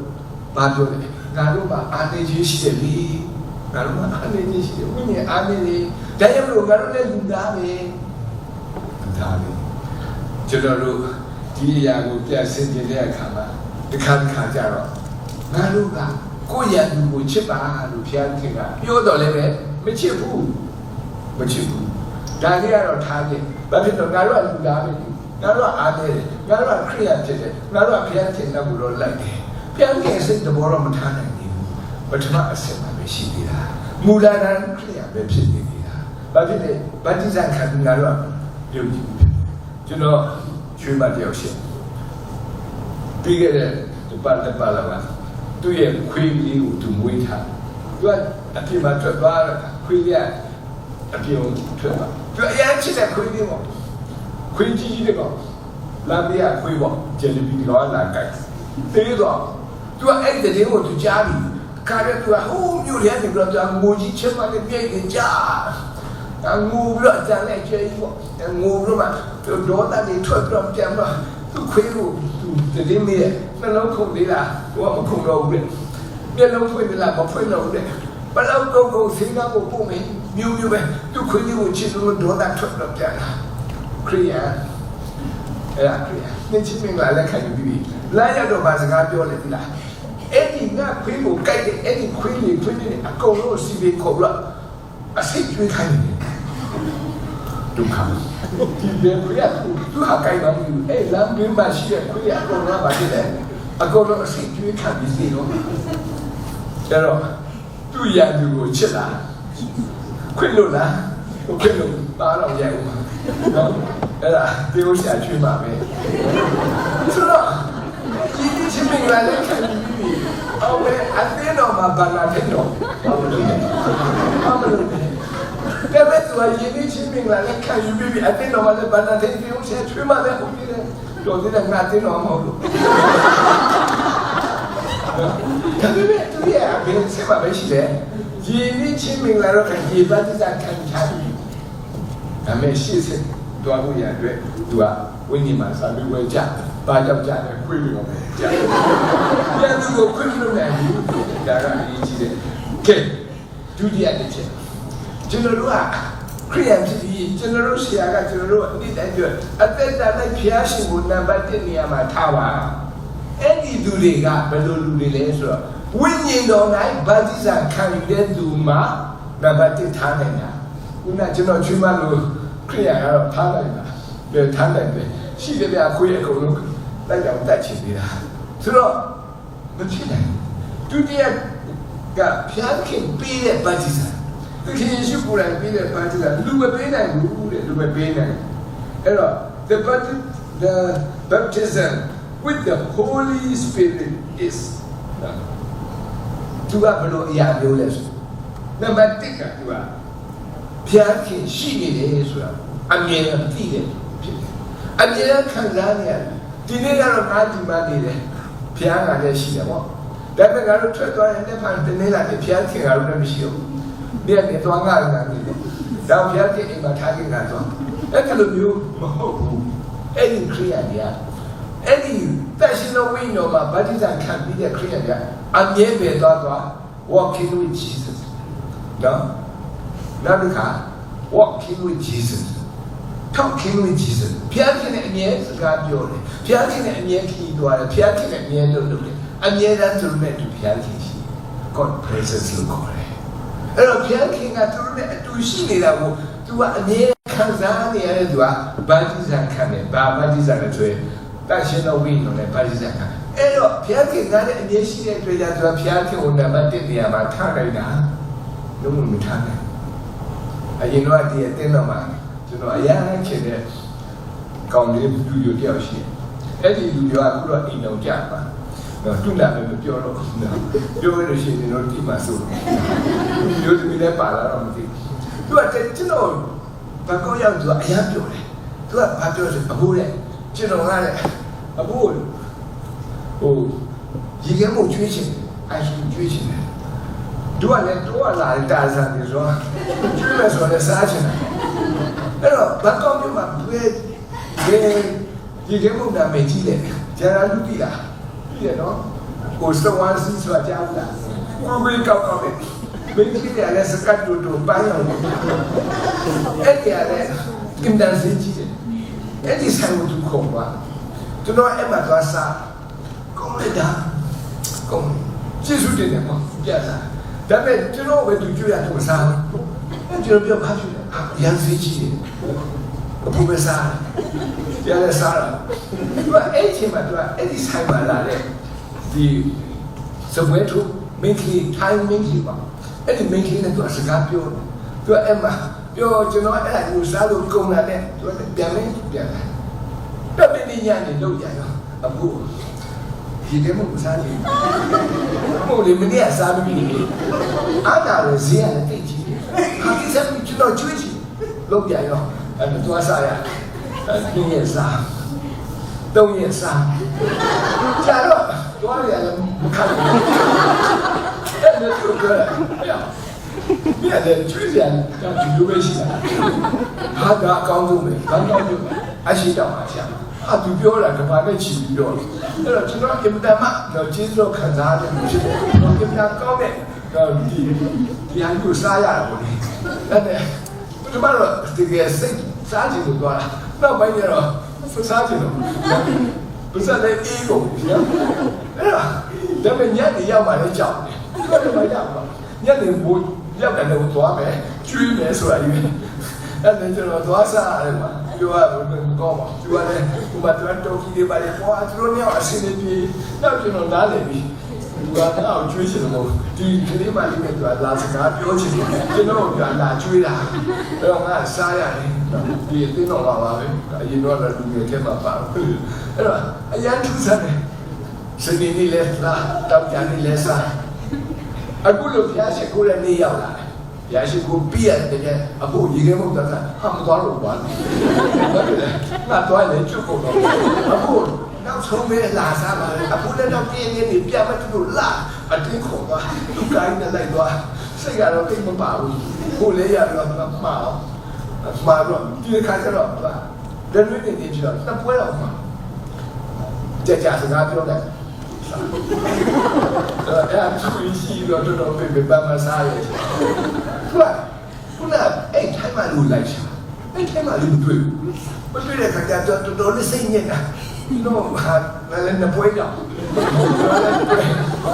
ဘာပြောလဲငါတို့မှာအာနေကြီးရှိတယ်လေငါတို့မှာအာနေကြီးရှိတယ်ဝိညာဉ်အာနေလေဒါကြောင့်မလို့ငါတို့လည်းလူသားပဲဒါပဲကျွန်တော်တို့ဒီအရာကိုပြဆင်ကျင်တဲ့အခါမှာတစ်ခါကြတော့ငါတို့ကကိုယ့်ရန်သူကိုချစ်ပါလို့ဘုရားခင်ကပြောတော်လည်းပဲမချစ်ဘူးဒါကြီးကတော့ထားတယ်ဘာဖြစ်လို့ငါတို့ကလူသားပဲငါတို့ကအားနေတယ်ငါတို့ကခရိယာဖြစ်တယ်ငါတို့ကဘုရားခင်နောက်ကိုတော့လိုက်တယ်ဘုရားခင်စိတ်တဘောတော့မထားနိုင်ဘူးပထမအဆင့်မှာပဲရှိသေးတာမူလတန်းခရိယာပဲဖြစ်နေသေးတာဘာဖြစ်လဲဗတ္တိဇံခံငါတို့ကပြုတ်ကြည့်ကျွန်တော်ချွေးမတယောက်ရှိပြီးခဲ့တဲ့တပတ်လာသူ့ရဲ့ခွေးလေးကိုသူမွေးထားသူကအပြင်မှာထွက်သွားတာခွေးလေးအပြင်ထွက်သွားသူအရင်ချစ်တဲ့ခွေးလေးပေါ့ခွေးကြီးတဲ့ကောင်လာပြရခွေးပေါ့ဂျယ်လီဘီလောလာကြိုက်သေးတော့သူကအဲ့ဒီတဲ့ကိုသူကြားပြီးခါရသူကဟိုးမြို့ရဲနေပြီးတော့ငိုကြီးချက်မှလည်းပြည့်နေကြငိုပြီးတော့အကြမ်းနဲ့ကျဲကြီးပေါ့ငိုပြီးတော့သူဒေါသတွေထွက်ပြီးတော့ပြန်တော့သူခွေးကိုသူတည်နေရဲ့နှလုံးခုန်သေးလားသူကမခုန်တော့ဘူးလေမျက်လုံးဖွင့်သလားမဖွင့်တော့ဘူးလေဘလောက်ကုန်စင်းကားကိုပုံမယ်မျိုးပဲသူခွေးလေးကိုချစ်လို့ဒေါသထွက်တော့ပြန်လာခရိယာအဲ့ခရိယာနင်ချင်းမင်္ဂလာလက်ခံယူပြီးလာရတော့ဘာစကားပြောလဲဒီလားအဲ့ဒီငါခွေးကိုကြိုက်တဲ့အဲ့ဒီခွေးလေးအကုန်လုံးစီပြီးခေါ်လို့အစိတ်ကျွေးခိုင်းတယ်ဒုက္ခဒီဘယ်ခွေးကသူဟာကြိုက်ပါဘူးအဲ့လမ်းဘေးမှာရှိတဲ့ခွေးအကုန်လုံးပါဖြစ်တယ်အကုန်လုံးအစိတ်ကျွေးခံပြီးစီတော့အဲ့တော့သူ့ရန်သူကိုချစ်လားခွင့်လို့လားခွင့်လို့ပါတော့ရိုက်ဦးမှာနော်အဲ့ဒါတေကိုရှာချွေးမှာပဲဆိုတော့ဒီချင်းမင်္ဂလာလက်ခံပြီးအော်ဝဲအတင်းတော်မှာဘာလာတဲ့တော့ဘာလို့လဲကဲဘယ်သူကယင်းချင်းမင်္ဂလာလက်ခံပြီးအတင်းတော်မှာလည်းဘာလာတဲ့တေကိုရှာချွေးမှာလည်းဟုတ်ပြီလေတော်သေးတယ်ငါတင်းတော်မဟုတ်လို့ဒါပေမဲ့သူရဲ့အပြင်ဆက်ပါပဲရှိတယ်ယင်းချင်းမင်္ဂလာတော့ဒီဘာတိစာခံချပြီးဒါမဲ့ရှေ့ဆက်တွားဖို့ရအတွက်သူကဝိညာဉ်မှာစာပြီးဝဲကြဘာကြောက်ကြလဲခွေးပြီးတော့ကြပြန်သူကိုခွေးပြီးလို့နိုင်ဘူးဒါကအရေးကြီးတယ်ကဲဒုတိယတစ်ချက်ကျွန်တော်တို့ကခရိယန်ဖြစ်ပြီးကျွန်တော်တို့ဆရာကကျွန်တော်တို့အတိတ်တိုင်းပြောအသက်တာနဲ့ဖျားရှင်ကိုနံပါတ်1နေရာမှာထားပါအဲ့ဒီသူတွေကဘယ်လိုလူတွေလဲဆိုတော့ဝိညာဉ်တော်၌ဗတ္တိဇံခံယူတဲ့သူမှာနံပါတ်1ထားနိုင်တာခုနကျွန်တော်ချွေးမလို့ခရိယာကတော့ထားလိုက်တာပဲထားလိုက်တယ်ရှိတယ်ဗျာခွေးအကုန်လုံးတိုက်တောင်တက်ချင်နေတာဆိုတော့မဖြစ်နိုင်ဒုတိယကဖျားခင်ပေးတဲ့ဗတ္တိဇံသခင်ယေရှုကိုယ်တိုင်ပေးတဲ့ဗတ္တိဇံလူမပေးနိုင်ဘူးတဲ့လူမပေးနိုင်အဲ့တော့ the baptism with the Holy Spirit is သူကဘယ်လိုအရာမျိုးလဲဆိုနံပါတ်1ကသူကဘုရားခင်ရှိနေတယ်ဆိုတာအမြဲတမ်းသိတယ်ဖြစ်တယ်အမြဲတမ်းခံစားနေရတယ်ဒီနေ့ကတော့ငါဒီမှာနေတယ်ဘုရားကလည်းရှိတယ်ပေါ့ဒါပေမဲ့ငါတို့ထွက်သွားတဲ့နေ့မှတနေ့လာတယ်ဘုရားခင်ကလည်းမရှိဘူးဒီကနေသွားငါလည်းနေတယ်ဒါဘုရားခင်အိမ်မှာထားခင်ကတော့အဲ့ဒီလိုမျိုးမဟုတ်ဘူးအဲ့ဒီခရိယာတွေကအဲ့ဒီတက်ရှင်တော်ဝိညာဉ်မှာဗတ္တိဇံခံပြီးတဲ့ခရိယာတွေအမြဲပဲသွား walking with Jesus နော်နောက်တစ်ခါ walking with Jesus ထ ထောက်ခင်းဝင်ကြီးစဘုရားခင်နဲ့အမြဲစကားပြောတယ်ဘုရားခင်နဲ့အမြဲခီးသွားတယ်ဘုရားခင်နဲ့အမြဲလုပ်တယ်အမြဲတမ်းသူတို့နဲ့သူဘုရားခင်ရှိ God presence လို့ခေါ်တယ်အဲ့တော့ဘုရားခင်ကသူတို့နဲ့အတူရှိနေတာကိုသူကအမြဲခံစားနေရတဲ့သူကဗတ္တိဇံခံတယ်ဘာဗတ္တိဇံလဲဆိုရင်တန်ရှင်တော်ဝိညာဉ်နဲ့ဗတ္တိဇံခံအဲ့တော့ဘုရားခင်ကလည်းအမြဲရှိတဲ့အတွက်ကြောင့်သူကဘုရားခင်ကိုနံပါတ်1နေရာမှာထားလိုက်တာလုံးဝမထားနိုင်အရင်တော့ဒီအတင်းတော်မှာကျွန်တော်အရန်ချင်တဲ့ကောင်းလေးလူမျိုးတယောက်ရှိတယ်အဲ့ဒီလူမျိုးကအခုတော့အိမ်တော်ကြပါတော့သူ့နာမည်မပြောတော့ဘူးနော်ပြောရလို့ရှိရင်တော့ဒီမှာဆိုမျိုးသမီးလည်းပါလာတော့မသိသူကကျွန်တော်ဘာကောင်းရောက်သူကအရန်ပြောတယ်သူကဘာပြောဆိုအဖိုးတဲ့ကျွန်တော်ကလည်းအဖိုးဟိုရေခဲမို့ကျွေးချင်အိုက်စကျွေးချင်တယ်သူကလည်းတော့လာတာစားတယ်ဆိုတော့ကျွေးမယ်ဆိုတော့စားချင်တယ်အဲ့တော့ဘာကောင်းမျိုးမှာဘယ်ရေခဲမို့နာမည်ကြီးတယ်ဂျာရာလူတီလားပြည့်နော်ကိုစဝါစီဆိုတာကြားဘူးလားကိုမေကောက်ကောက်တယ်ဘယ်ကြီးတယ်လဲစကတ်တူပိုင်းအောင်အဲ့ဒီအရဲကင်ဒန်စီကြီးတယ်အဲ့ဒီဆိုင်ကိုသူခေါ်သွားကျွန်တော်အဲ့မှာသွားစားကောင်းလိုက်တာကောင်းကျေးဇူးတင်တယ်ပေါ့ပြတ်စားဒါပေမဲ့ကျွန်တော်ပဲသူကြွရတော့စားအဲ့ကျွန်တော်ပြောပါရှိတယ်ရန်စီကြီးတယ်ဘုမစားရလဲစားတာသူကအဲ့ချိန်မှာသူကအဲ့ဒီဆိုင်မှာလာတဲ့ဒီစပွဲထုမင်းကြီး time မင်းကြီးပါအဲ့ဒီမင်းကြီးနဲ့သူကစကားပြောသူကအဲ့မှာပြောကျွန်တော်အဲ့ဒါကိုစားလို့ကုန်လာတဲ့သူကပြန်လာတော့မင်းညနေလောက်ရတော့အခုဒီကမှမစားဘူးဘို့လေမင်းကစားပြီးနေအားတာလေဈေးရတယ်တိတ်ကြီးဟာဒီစားပြီးကျွန်တော်ကျွေးချင်လောက်ရရောအဲ့တော့စားရ2ရက်စား3ရက်စားကြာတော့သွားရတယ်မခံဘူးအဲ့ဒါကိုပြောရမြတ်တယ်ကျွေးပြန်တော့ဒီလိုပဲရှိတာဟာဒါအကောင်းဆုံးပဲဘာကောင်းလို့အရှိတောင်းပါရှာဟာသူပြောတာကဘာနဲ့ချီပြီးတော့အဲ့တော့ကျွန်တော်အင်တာမတော့ကျေးဇူးခံစားရတယ်ဖြစ်တယ်တော့အင်တာကောင်းတဲ့ဒီဟာကိုစားရတယ်ပေါ့လေအဲ့ဒါဘယ်မှာတော့ဒီကစိတ်စားကြည့်လို့သွားတာနောက်ပိုင်းကျတော့စားကြည့်လို့ဘယ်စားလဲအေးကုန်ပြီနော်အဲ့တော့ဒါပေမဲ့ညနေရောက်မှလည်းကြောက်တယ်သူကလည်းမရောက်ပါညနေမိုးရောက်တယ်လို့သွားမယ်ကျွေးမယ်ဆိုတာကြီးအဲ့ဒါကျွန်တော်သွားစားရတယ်မှာပြောရဘူးကောင်းပါသူကလည်းဟိုမှာတော့ကြီးတွေပါလေဟောသူတို့ညအစင်းနေပြီတော့ကျွန်တော်နားလည်ပြီသူကတော့ကျွေးချင်တယ်မို့ဒီကလေးမလေးနဲ့သူကလာစကားပြောချင်တယ်ကျွန်တော်ကလာကျွေးတာအဲ့တော့ငါစားရတယ်ဒီအသိတော့ပါပဲအရင်တော့လည်းလူငယ်ထဲမှာပါအဲ့တော့အရန်ထူးဆန်းတယ်စနေနေ့လဲလားတောက်ကြနေ့လဲစားအခုလိုဖျားရှိခိုးတဲ့နေ့ရောက်လာတယ်ဖျားရှိခိုးပြရတယ်အခုရေခဲမုတ်တာဟာမသွားလို့ပါငါသွားလေချုပ်ကုန်တော့အခုနောက်ဆုံးမဲလာစားပါလေအခုလည်းတော့ပြင်းနေပြတ်မတူလာအတင်းခေါ်သွားသူကိုင်းနဲ့လိုက်သွားစိတ်ကတော့တိတ်မပါဘူးကိုလည်းရတော့မှားတော့ဒီခါကျတော့ဒါလွင့်နေပြီတော့နှစ်ပွဲတော့မှာကြကြစကားပြောတယ်အဲ့ဒါသူရှိတော့တော်ပဲဘာမှစားရဲခုနအဲ့ထိုင်မှလူလိုက်ချာအဲ့ထိုင်မှလူတွေ့မတွေ့တဲ့ခါကျတော့တော်လေးစိတ်ညစ်တာဒီတော့ဟာလည်းနှစ်ပွဲတော့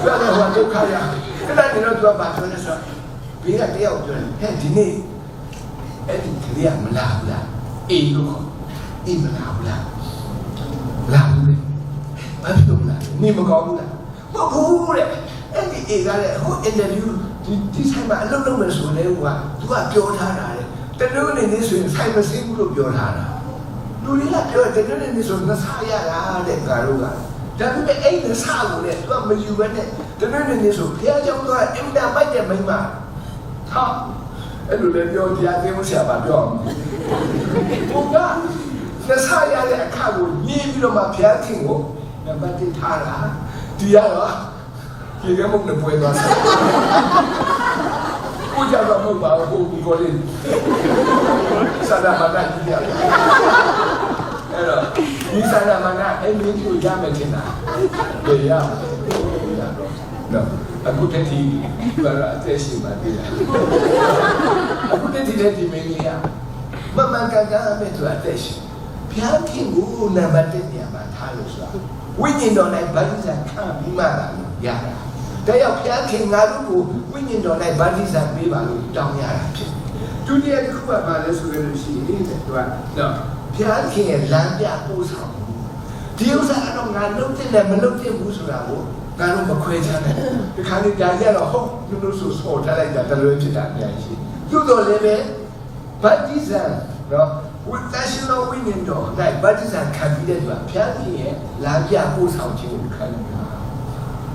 ဘာလဲဟောဒုက္ခရအဲ့ဒါတော့သူကဘာပြောလဲဆိုတော့ဘေးကတယောက်ပြောတယ်ဟဲ့ဒီနေ့အဲ့ဒီကလေးကမလာဘူးလားအေးလို့အေးမလာဘူးလားလာဘူးလေဘာဖြစ်လို့လဲနေမကောင်းဘူးလားမဟုတ်ဘူးတဲ့အဲ့ဒီအေးကလည်းဟိုအင်တာဗျူးဒီဆိုင်မှာအလုပ်လုပ်မယ်ဆိုလဲဟိုကသူကပြောထားတာတဲ့တနည်းနေဆိုရင်ဆိုင်မစင်းဘူးလို့ပြောထားတာလူတွေကပြောတယ်တနည်းနေဆိုငါစားရတာတဲ့ကာတို့ကဒါပေမဲ့အဲ့ဒီစားလို့လေသူကမယူဘဲနဲ့တနည်းနေဆိုဖះเจ้าကအင်တာမိုက်တဲ့မိန်းမဟာအဲ့လိုလည်းပြောတရားသိဖို့ဆရာပါပြောအောင်ဘုရားလက်စားရတဲ့အခါကိုညှင်းပြီးတော့မှဖះခင်ကိုနံပါတ်1ထားတာဒီရတော့ဒီကမုန်းနဲ့ပွဲသွားစားကိုကြတော့မဟုတ်ပါဘူးကိုကိုလေးစာဒမနာကြီးရအဲ့တော့ဒီစာဒမနာအဲ့မင်းကိုရမယ်ထင်တာဘယ်ရနော်အခုတည်းဒီဘာအသက်ရှင်ပါသေးတယ်အခုတည်းဒီလည်းဒီမင်းကြီးရ မမကန်ကန်မဲ့သူအသက်ရှင်ဘုရားခင်ကိုနံပါတ်1နေရာမှာထားလို့ဆိုတာဝိညာဉ်တော်၌ဗတ္တိဇံခံပြီးမှလာလို့ရတာဒါကြောင့်ဘုရားခင်ငါတို့ကိုဝိညာဉ်တော်၌ဗတ္တိဇံပေးပါလို့တောင်းရတာဖြစ်ဒုတိယတစ်ခုကဘာလဲဆိုလို့ရှိရင်တဲ့သူကနော်ဘုရားခင်ရဲ့လမ်းပြပို့ဆောင်ဒီဥစ္စာတော့ငါလုပ်တဲ့မလုပ်တဲ့ဘူးဆိုတာကိုငါတို့မခွဲခြားနိုင်ဒီခါလေးဒါကြတော့ဟုတ်လူတို့ဆိုဆော်ထားလိုက်တာတလွဲဖြစ်တာအများကြီးသို့တော်လည်းပဲဗတ္တိဇံနော်ဝိတ္တရှင်တော်ဝိညာဉ်တော်၌ဗတ္တိဇံခံပြီးတဲ့သူကဘုရားခင်ရဲ့လမ်းပြပို့ဆောင်ခြင်းကိုခံရတာ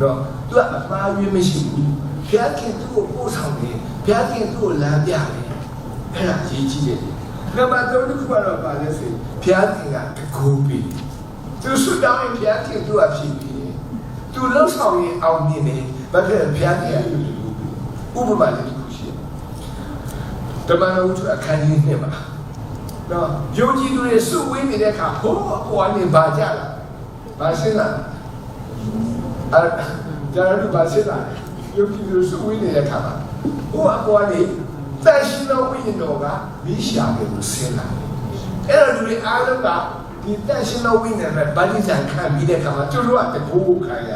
တော့သူကအမှားယွင်းမရှိဘူးဘုရားခင်သူ့ကိုပို့ဆောင်တယ်ဘုရားခင်သူ့ကိုလမ်းပြတယ်အဲ့ဒါရေးကြည့်ရတယ်နံပါတ်3ခုကတော့ပါလဲဆိုဘုရားခင်ကတကူပြီးသူဆုတောင်းရင်ဘုရားခင်သူ့အဖြစ်ပြီးသူလှုပ်ဆောင်ရင်အောင်မြင်တယ်ဘာဖြစ်လဲဘုရားခင်ကသူ့ဥပမာလေးတစ်ခုရှိတယ်ဓမ္မတော်သူအခန်းကြီး2မှာနော်ယုံကြည်သူတွေစုဝေးနေတဲ့အခါဟိုးအပေါ်ကနေပါကြလာပါရှင်းလားအဲ့ဒါလည်းပါရှင်းလားယုံကြည်သူစုဝေးနေတဲ့အခါမှာဟိုးအပေါ်ကနေတန်ရှင်တော်ဝိညာဉ်တော်ကမိရှာတယ်လို့ဆင်းလာတယ်အဲ့တော့လူတွေအားလုံးကဒီတန်ရှင်တော်ဝိညာဉ်နဲ့ဗတ္တိဇံခံပြီးတဲ့အခါမှာသူတို့ကတကူခံရ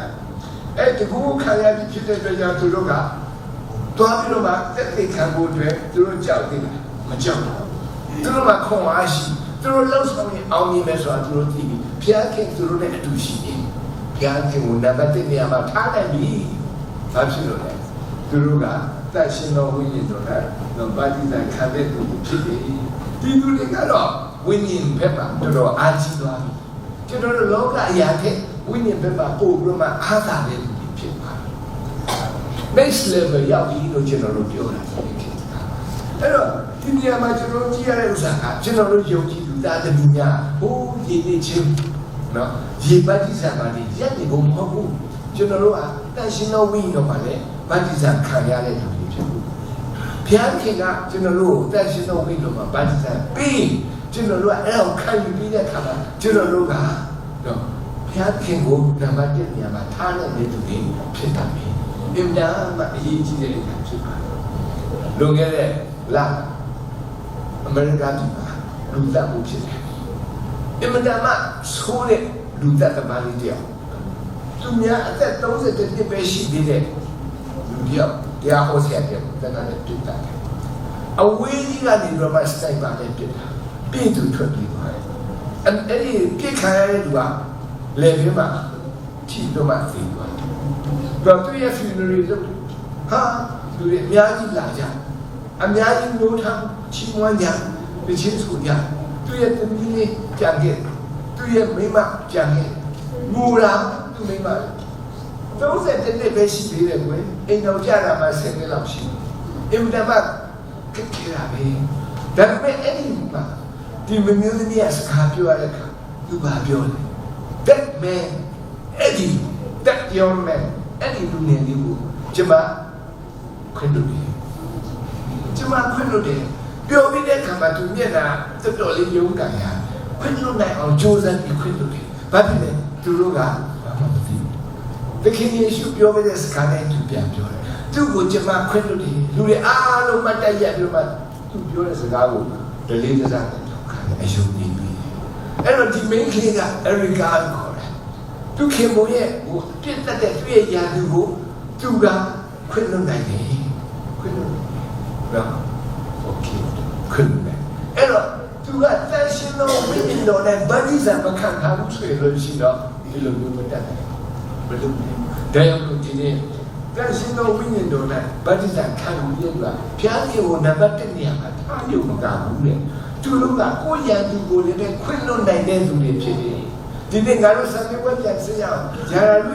အဲ့တကူခံရပြီးဖြစ်တဲ့အတွက်ကြောင့်သူတို့ကတွားပြီးတော့မှတက်သိခံဖို့အတွက်သူတို့ကြောက်သေးတယ်မကြောက်ဘူးသူတို့ကခွန်အားရှိသူတို့လှုပ်ဆောင်ရင်အောင်မြင်မယ်ဆိုတာသူတို့သိပြီဘုရားခင်သူတို့နဲ့အတူရှိတယ်ဘုရားခင်ကိုနံပါတ်1နေရာမှာထားနိုင်ပြီဘာဖြစ်လို့လဲသူတို့ကတန်ရှင်တော်ဝိညာဉ်တော်နဲ့ဗတ္တိဇံခံတဲ့သူဖြစ်တယ်ဒီလူတွေကတော့ဝိညာဉ်ဘက်မှာတော်တော်အားကြီးသွားပြီကျွန်တော်တို့လောကအရာတဲ့ဝိညာဉ်ဘက်မှာပို့ပြီးမှအားသာတဲ့လူတွေဖြစ်သွားတယ် next level ရောက်ပြီလို့ကျွန်တော်တို့ပြောတာဖြစ်တယ်အဲ့တော့ဒီနေရာမှာကျွန်တော်ကြည့်ရတဲ့ဥစ္စာကကျွန်တော်တို့ယုံကြည်သူသားသမီးများဟိုးရည်ရည်ချင်းနော်ရေဗတ္တိဇံမှာဒီရက်နေဖို့မဟုတ်ဘူးကျွန်တော်တို့ကတန်ရှင်တော်ဝိညာဉ်တော်မှာလည်းဗတ္တိဇံခံရတဲ့လူတွေဖြစ်ဘူးဘုရားခင်ကကျွန်တော်တို့တန်ရှင်တော်ဝိညာဉ်တော်မှာဗတ္တိဇံပြီးကျွန်တော်တို့ကအဲ့ဒါကိုခံယူပြီးတဲ့အခါမှာကျွန်တော်တို့ကနော်ဘုရားခင်ကိုနံပါတ်1နေရာမှာထားတဲ့သူတွေဖြစ်တတ်ပြီအင်တာမအရေးကြီးတဲ့အခါဖြစ်ပါတယ်လွန်ခဲ့တဲ့လအမေရိကန်ပြည်မှာလူသားမှုဖြစ်တယ်အင်တာမဆိုးတဲ့လူသားသမားလေးတယောက်သူများအသက်30နှစ်ပဲရှိသေးတဲ့လူတယောက်တရားဟောဆရာတယောက်တန်းနဲ့တွေ့တာအဝေးကြီးကနေတော့မှစတိုင်ပါနဲ့တွေ့တာပြင်သူထွက်ပြီးသွားတယ်အဲ့ဒီပြစ်ခံရတဲ့လူကလေပြင်းမှာထီတော့မှသိသွားတယ်တော့သူရဲ့ funeral လုပ်ဟာသူတွေအများကြီးလာကြအများကြီးလို့ထားချီးမွမ်းကြပြချင်းဆိုကြသူရဲ့သမီးလေးကြံခဲ့သူရဲ့မိမကြံခဲ့ငူလာသူမိမ30နှစ်ပဲရှိသေးတယ်ကွယ်အိမ်တော်ကြတာမှ10နှစ်လောက်ရှိအင်တာမကခေရာပဲဒါပေမဲ့အဲ့ဒီမှာဒီမမျိုးသမီးကစကားပြောရတဲ့အခါသူဘာပြောလဲ that man အဲ့ဒီ that young man အဲ့ဒီလူငယ်လေးကိုကျွန်မခွင့်လို့ကျွန်မခွင့်လို့တယ်ပြောပြီးတဲ့အခါမှာသူမျက်နှာတော်တော်လေးယုံကန်ရခွင့်လို့နိုင်အောင်ကြိုးစားပြီးခွင့်လို့တယ်ဘာဖြစ်လဲသူတို့ကဘာမှမသိဘူးတခင်ယေရှုပြောပြတဲ့စကားနဲ့သူပြန်ပြောတယ်သူ့ကိုကျွန်မခွင့်လို့တယ်လူတွေအားလုံးမတက်ရပြီးမှသူပြောတဲ့စကားကိုဒလေးစားတယ်အယုံကြည်ပြီးအဲ့တော့ဒီ main ကလေးက Erica ခေါ်တယ်သူခင်မရဲ့ဟိုပြစ်တတ်တဲ့သူ့ရဲ့ယာသူကိုသူကခွင့်လွှတ်နိုင်တယ်ခွင့်လွှတ်နော်โอเคခွင့်လွှတ်နိုင်အဲ့တော့သူကတန်ရှင်တော်ဝိညာဉ်တော်နဲ့ဗတ္တိဇံမခံထားဘူးဆိုလို့ရှိတော့ဒီလိုမျိုးမတတ်နိုင်ဘယ်လိုလဲဒါကြောင့်ဒီနေ့တန်ရှင်တော်ဝိညာဉ်တော်နဲ့ဗတ္တိဇံခံယူရတာဘုရားရှင်ကိုနံပါတ်1နေရာမှာထားရုံမကဘူးလေသူတို့ကကိုယ်ရန်သူကိုလည်းခွင့်လွှတ်နိုင်တဲ့သူတွေဖြစ်တယ်ဒီနေ့ငါတို့စံပြဝက်ပြန်စရအောင်ဂျာရာလူ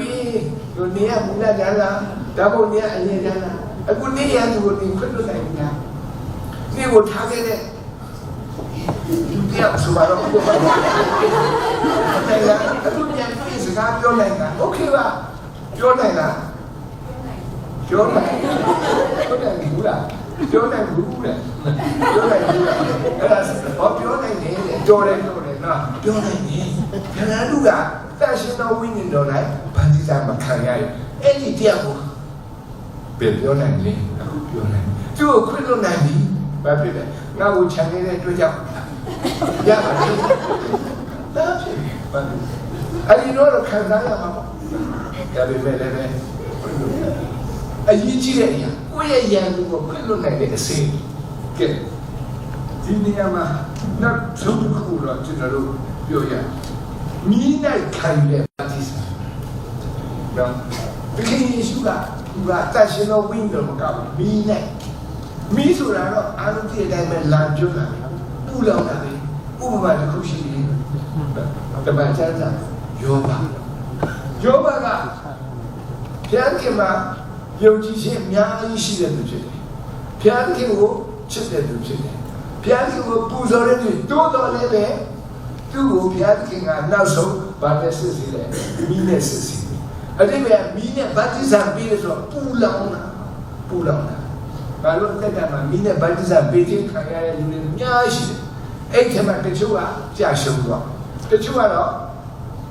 တို့နေရမူလာကြလားဒါပုံနေရအရင်ကြလားအခုနေရသူကိုခွင့်လွှတ်နိုင်ပြီလားနေကိုထားခဲ့တဲ့ဒီပြောဆိုပါတော့ဘယ်လားအခုပြန်ပြီးစကားပြောနိုင်တာโอเคပါပြောနိုင်လားပြောနိုင်ဘူးလားပြောနိုင်ဘူးလေပြောနိုင်ဘူးလားအဲ့ဒါဘာပြောနိုင်လဲတော်တယ်နော်ပြောနိုင်တယ်ခဏလူကတန်ရှင်တော်ဝိညာဉ်တော်၌ဗတ္တိဇံမခံရရင်အဲ့ဒီတရားကိုပြန်ပြောနိုင်လေအခုပြောနိုင်သူ့ကိုခွင့်လွှတ်နိုင်ပြီဘာဖြစ်လဲငါ့ကိုခြံနေတဲ့အတွက်ကြောင့် ရပါတယ်ဒါဖြစ်ပါအဲ့ဒီတော့ခံစားရမှာပေါ့ဒါပေမဲ့လည်းအရေးကြီးတဲ့အရာကိုယ့်ရဲ့ရန်သူကိုခွင့်လွှတ်နိုင်တဲ့အစီကဲဒီနေရာမှာနောက်ဆုံးတစ်ခုတော့ကျွန်တော်တို့ပြောရမိနိုင်ခံတဲ့ပါတီစာနော်ဒီခင်ယေရှုကသူကတရှင်တော်ဝိညာဉ်မကဘူးမိနိုင်မိဆိုတာတော့အာရုံတည်းအတိုင်းပဲလာကျွတ်တာပူလောင်တာလေဥပမာတစ်ခုရှိတယ်တမန်ကျမ်းစာယောဘကဘုရားခင်မှာယုံကြည်ခြင်းအများကြီးရှိတဲ့သူဖြစ်တယ်ဘုရားခင်ကိုချစ်တဲ့သူဖြစ်တယ်ဘုရားခင်ကိုပူဇော်တဲ့သူတိုးတော်လည်းပဲသူ့ကိုဘုရားခင်ကနောက်ဆုံးဗာနဲ့စစ်စီတယ်မိနဲ့စစ်စီအဲ့ဒီမဲ့မိနဲ့ဗတ္တိဇံပေးလို့ဆိုပူလောင်တာဘာလို့တက်ကမှမိနဲ့ဗတ္တိဇံပေးခြင်းခံရတဲ့လူတွေအများကြီးရှိတယ်အဲ့ဒီမှာတချို့ကကြာရှုံးသွားတချို့ကတော့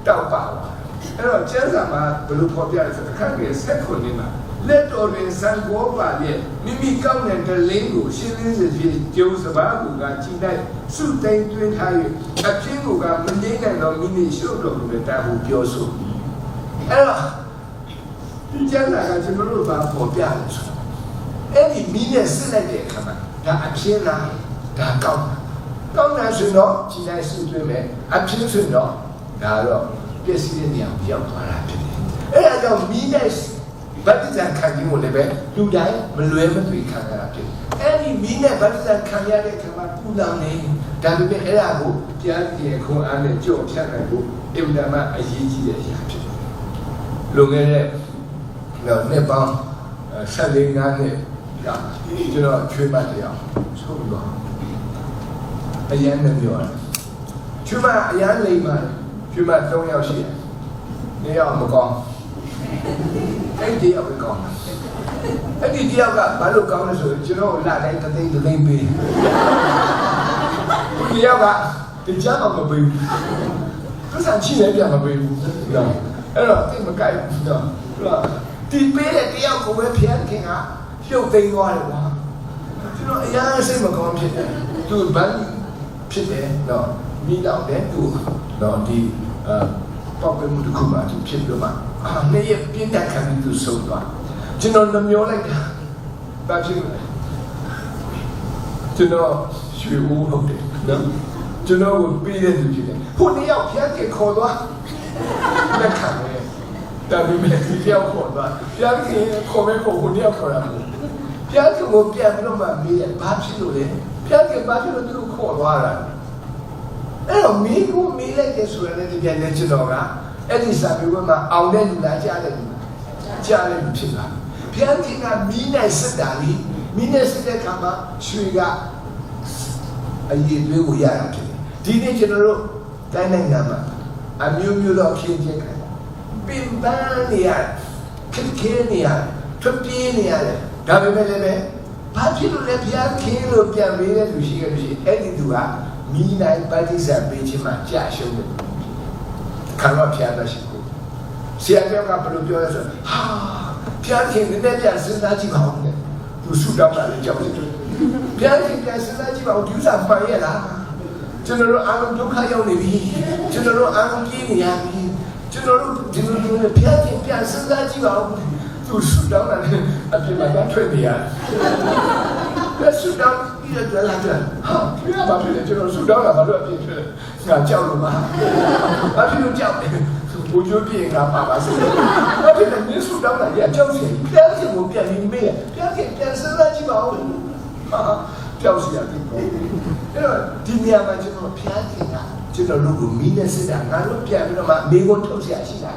တောက်ပါသွားအဲ့တော့ကျမ်းစာမှာဘယ်လိုဖော်ပြလဲဆိုတော့အခန်းငယ်7မှာလက်တော်တွင်စံကောပါရဲ့မိမိကောက်တဲ့တလင်းကိုရှင်းလင်းစေဖြစ်ကျုံစပါးကူကကြည်လိုက်စုသိမ်းတွင်ထား၍အပြင်းကိုကမငြိမ့်နိုင်တော့မိမိရှုပ်တော်မူတဲ့တာဟုပြောဆိုအဲ့တော့ဒီကျမ်းစာကကျွန်တော်တို့ဘာဖော်ပြလဲဆိုတော့အဲ့ဒီမိနဲ့စစ်လိုက်တဲ့အခါမှာဒါအပြင်းလားဒါကောက်တာဆိုတော့ကြည်လိုက်စုသွင်းမယ်အပြင်းဆိုတော့ဒါတော့ပျက်စီးတဲ့နေရာကိုရောက်သွားတာဖြစ်တယ်အဲ့ဒါကြောင့်မိနဲ့ဗတ္တိဇံခံခြင်းကိုလည်းပဲလူတိုင်းမလွဲမသွေခံရတာဖြစ်တယ်အဲ့ဒီမိနဲ့ဗတ္တိဇံခံရတဲ့အခါမှာပူလောင်နေဒါပေမဲ့အဲ့ဒါကိုပြန်ပြေခွန်အားနဲ့ကြော့ဖြတ်နိုင်ဖို့အင်တာမအရေးကြီးတဲ့အရာဖြစ်တယ်လွန်ခဲ့တဲ့နှစ်ပေါင်း14 နှစ်ကကျွန်တော်ချွေးမတရားဆုံးတော့အရန်နဲ့ပြောတယ်ချွေးမအရန်လိမ့်ပါတယ်ချွေးမ3 ယောက်ရှိတယ်2 ယောက်မကောင်းအဲ့ဒီယောက်ကောင်းအဲ့ဒီတယောက်ကဘာလို့ကောင်းလဲဆိုတော့ကျွန်တော်လာတိုင်းတသိန်းပေးဒီယောက်ကဒီကြောင်မပေးဘူးသူစံချိနေပြမပေးဘူးနော်အဲ့တော့တိတ်မကြိုက်ဘူးနော်ဒီပေးတဲ့တယောက်ကိုပဲဖျက်ခင်ကပြုတ်သိမ်းသွားတယ်ကွာကျွန်တော်အရင်စိတ်မကောင်းဖြစ်တယ်သူဘန်းဖြစ်တယ်နော်မိတော့တဲ့သူနော်ဒီပေါက်ကွဲမှုတစ်ခုမှသူဖြစ်လို့မှနေ့ရက်ပြင်းတဲ့ခံပြီးသူဆုံးသွားကျွန်တော်နှမျောလိုက်တာဘာဖြစ်လဲကျွန်တော်ရွှေဦးဟုတ်တယ်နော်ကျွန်တော်ကိုပေးတဲ့သူဖြစ်တယ်ဟိုတယောက်ဖျက်ခင်ခေါ်သွားလက်ခံတယ်ဒါပေမဲ့ဒီတယောက်ခေါ်သွားဖျက်ခင်ခေါ်မဲ့ကိုဟိုတယောက်ခေါ်တာဖျက်ခင်ကိုပြန်ပြီးတော့မှမေးတယ်ဘာဖြစ်လို့လဲဖျက်ခင်ဘာဖြစ်လို့သူ့ကိုခေါ်သွားတာအဲ့တော့မိကိုမေးလိုက်တဲ့ဆိုရတဲ့ပြန်နေကျွန်တော်ကအဲ့ဒီစာပေမှာအောင်တဲ့လူလားကြားတဲ့လူလားကြားတဲ့လူဖြစ်လာဘုရားကြီးကမိနဲ့စစ်တာလေမိနဲ့စစ်တဲ့ခါမှာရွှေကအရေးသွေးကိုရတာဖြစ်တယ်ဒီနေ့ကျွန်တော်တို့တိုင်းနိုင်ငံမှာအမျိုးမျိုးသောခင်းချင်းခံပင်ပန်းနေရခက်ခဲနေရထွက်ပြေးနေရတယ်ဒါပေမဲ့လည်းဘာဖြစ်လို့လဲဘုရားခင်းလို့ပြန်ပေးတဲ့လူရှိခဲ့လို့ရှိအဲ့ဒီသူကမိနိုင်ပฏิစပ်ပေးခြင်းမှာကြာရှုံးတယ်ခံတော့ဖျားတော့ရှိကိုဆရာကဘယ်လိုပြောလဲဆိုဟာဖျားခင်နဲ့ပြန်စဉ်းစားကြည့်ပါဦးလေသူဆူတောင်းတာလည်းကြောက်တယ်ဖျားခင်ပြန်စဉ်းစားကြည့်ပါဦးဒီဥစ္စာမှန်ရဲ့လားကျွန်တော်တို့အားလုံးဒုက္ခရောက်နေပြီကျွန်တော်တို့အားလုံးပြေးနေရပြီကျွန်တော်တို့ဒီလိုဖျားခင်ပြန်စဉ်းစားကြည့်ပါဦးသူဆူတောင်းတာလည်းအပြင်မှာထွက်နေရတယ်ဆူတောင်းပြီးတော့လာတယ်ဟာဘယ်မှာဖြစ်လဲကျွန်တော်ဆူတောင်းတာဘာလို့အပြင်ထွက်ငါကြောက်လို့ပါဘာဖြစ်လို့ကြောက်လဲဘိုးကျိုးပြေငါပါပါစေဘာဖြစ်လဲမင်းဆူတောင်းတာရကြောက်စီဖျားခင်ကိုပြန်ပြီးမေးဖျားခင်ပြန်စဉ်းစားကြည့်ပါဦးဟာကြောက်စီရတယ်အဲ့တော့ဒီနေရာမှာကျွန်တော်ဖျားခင်ကကျွန်တော်တို့ကိုမီးနဲ့စစ်တာငါတို့ပြန်ပြီးတော့မှမေကိုထုတ်เสียရှိတာ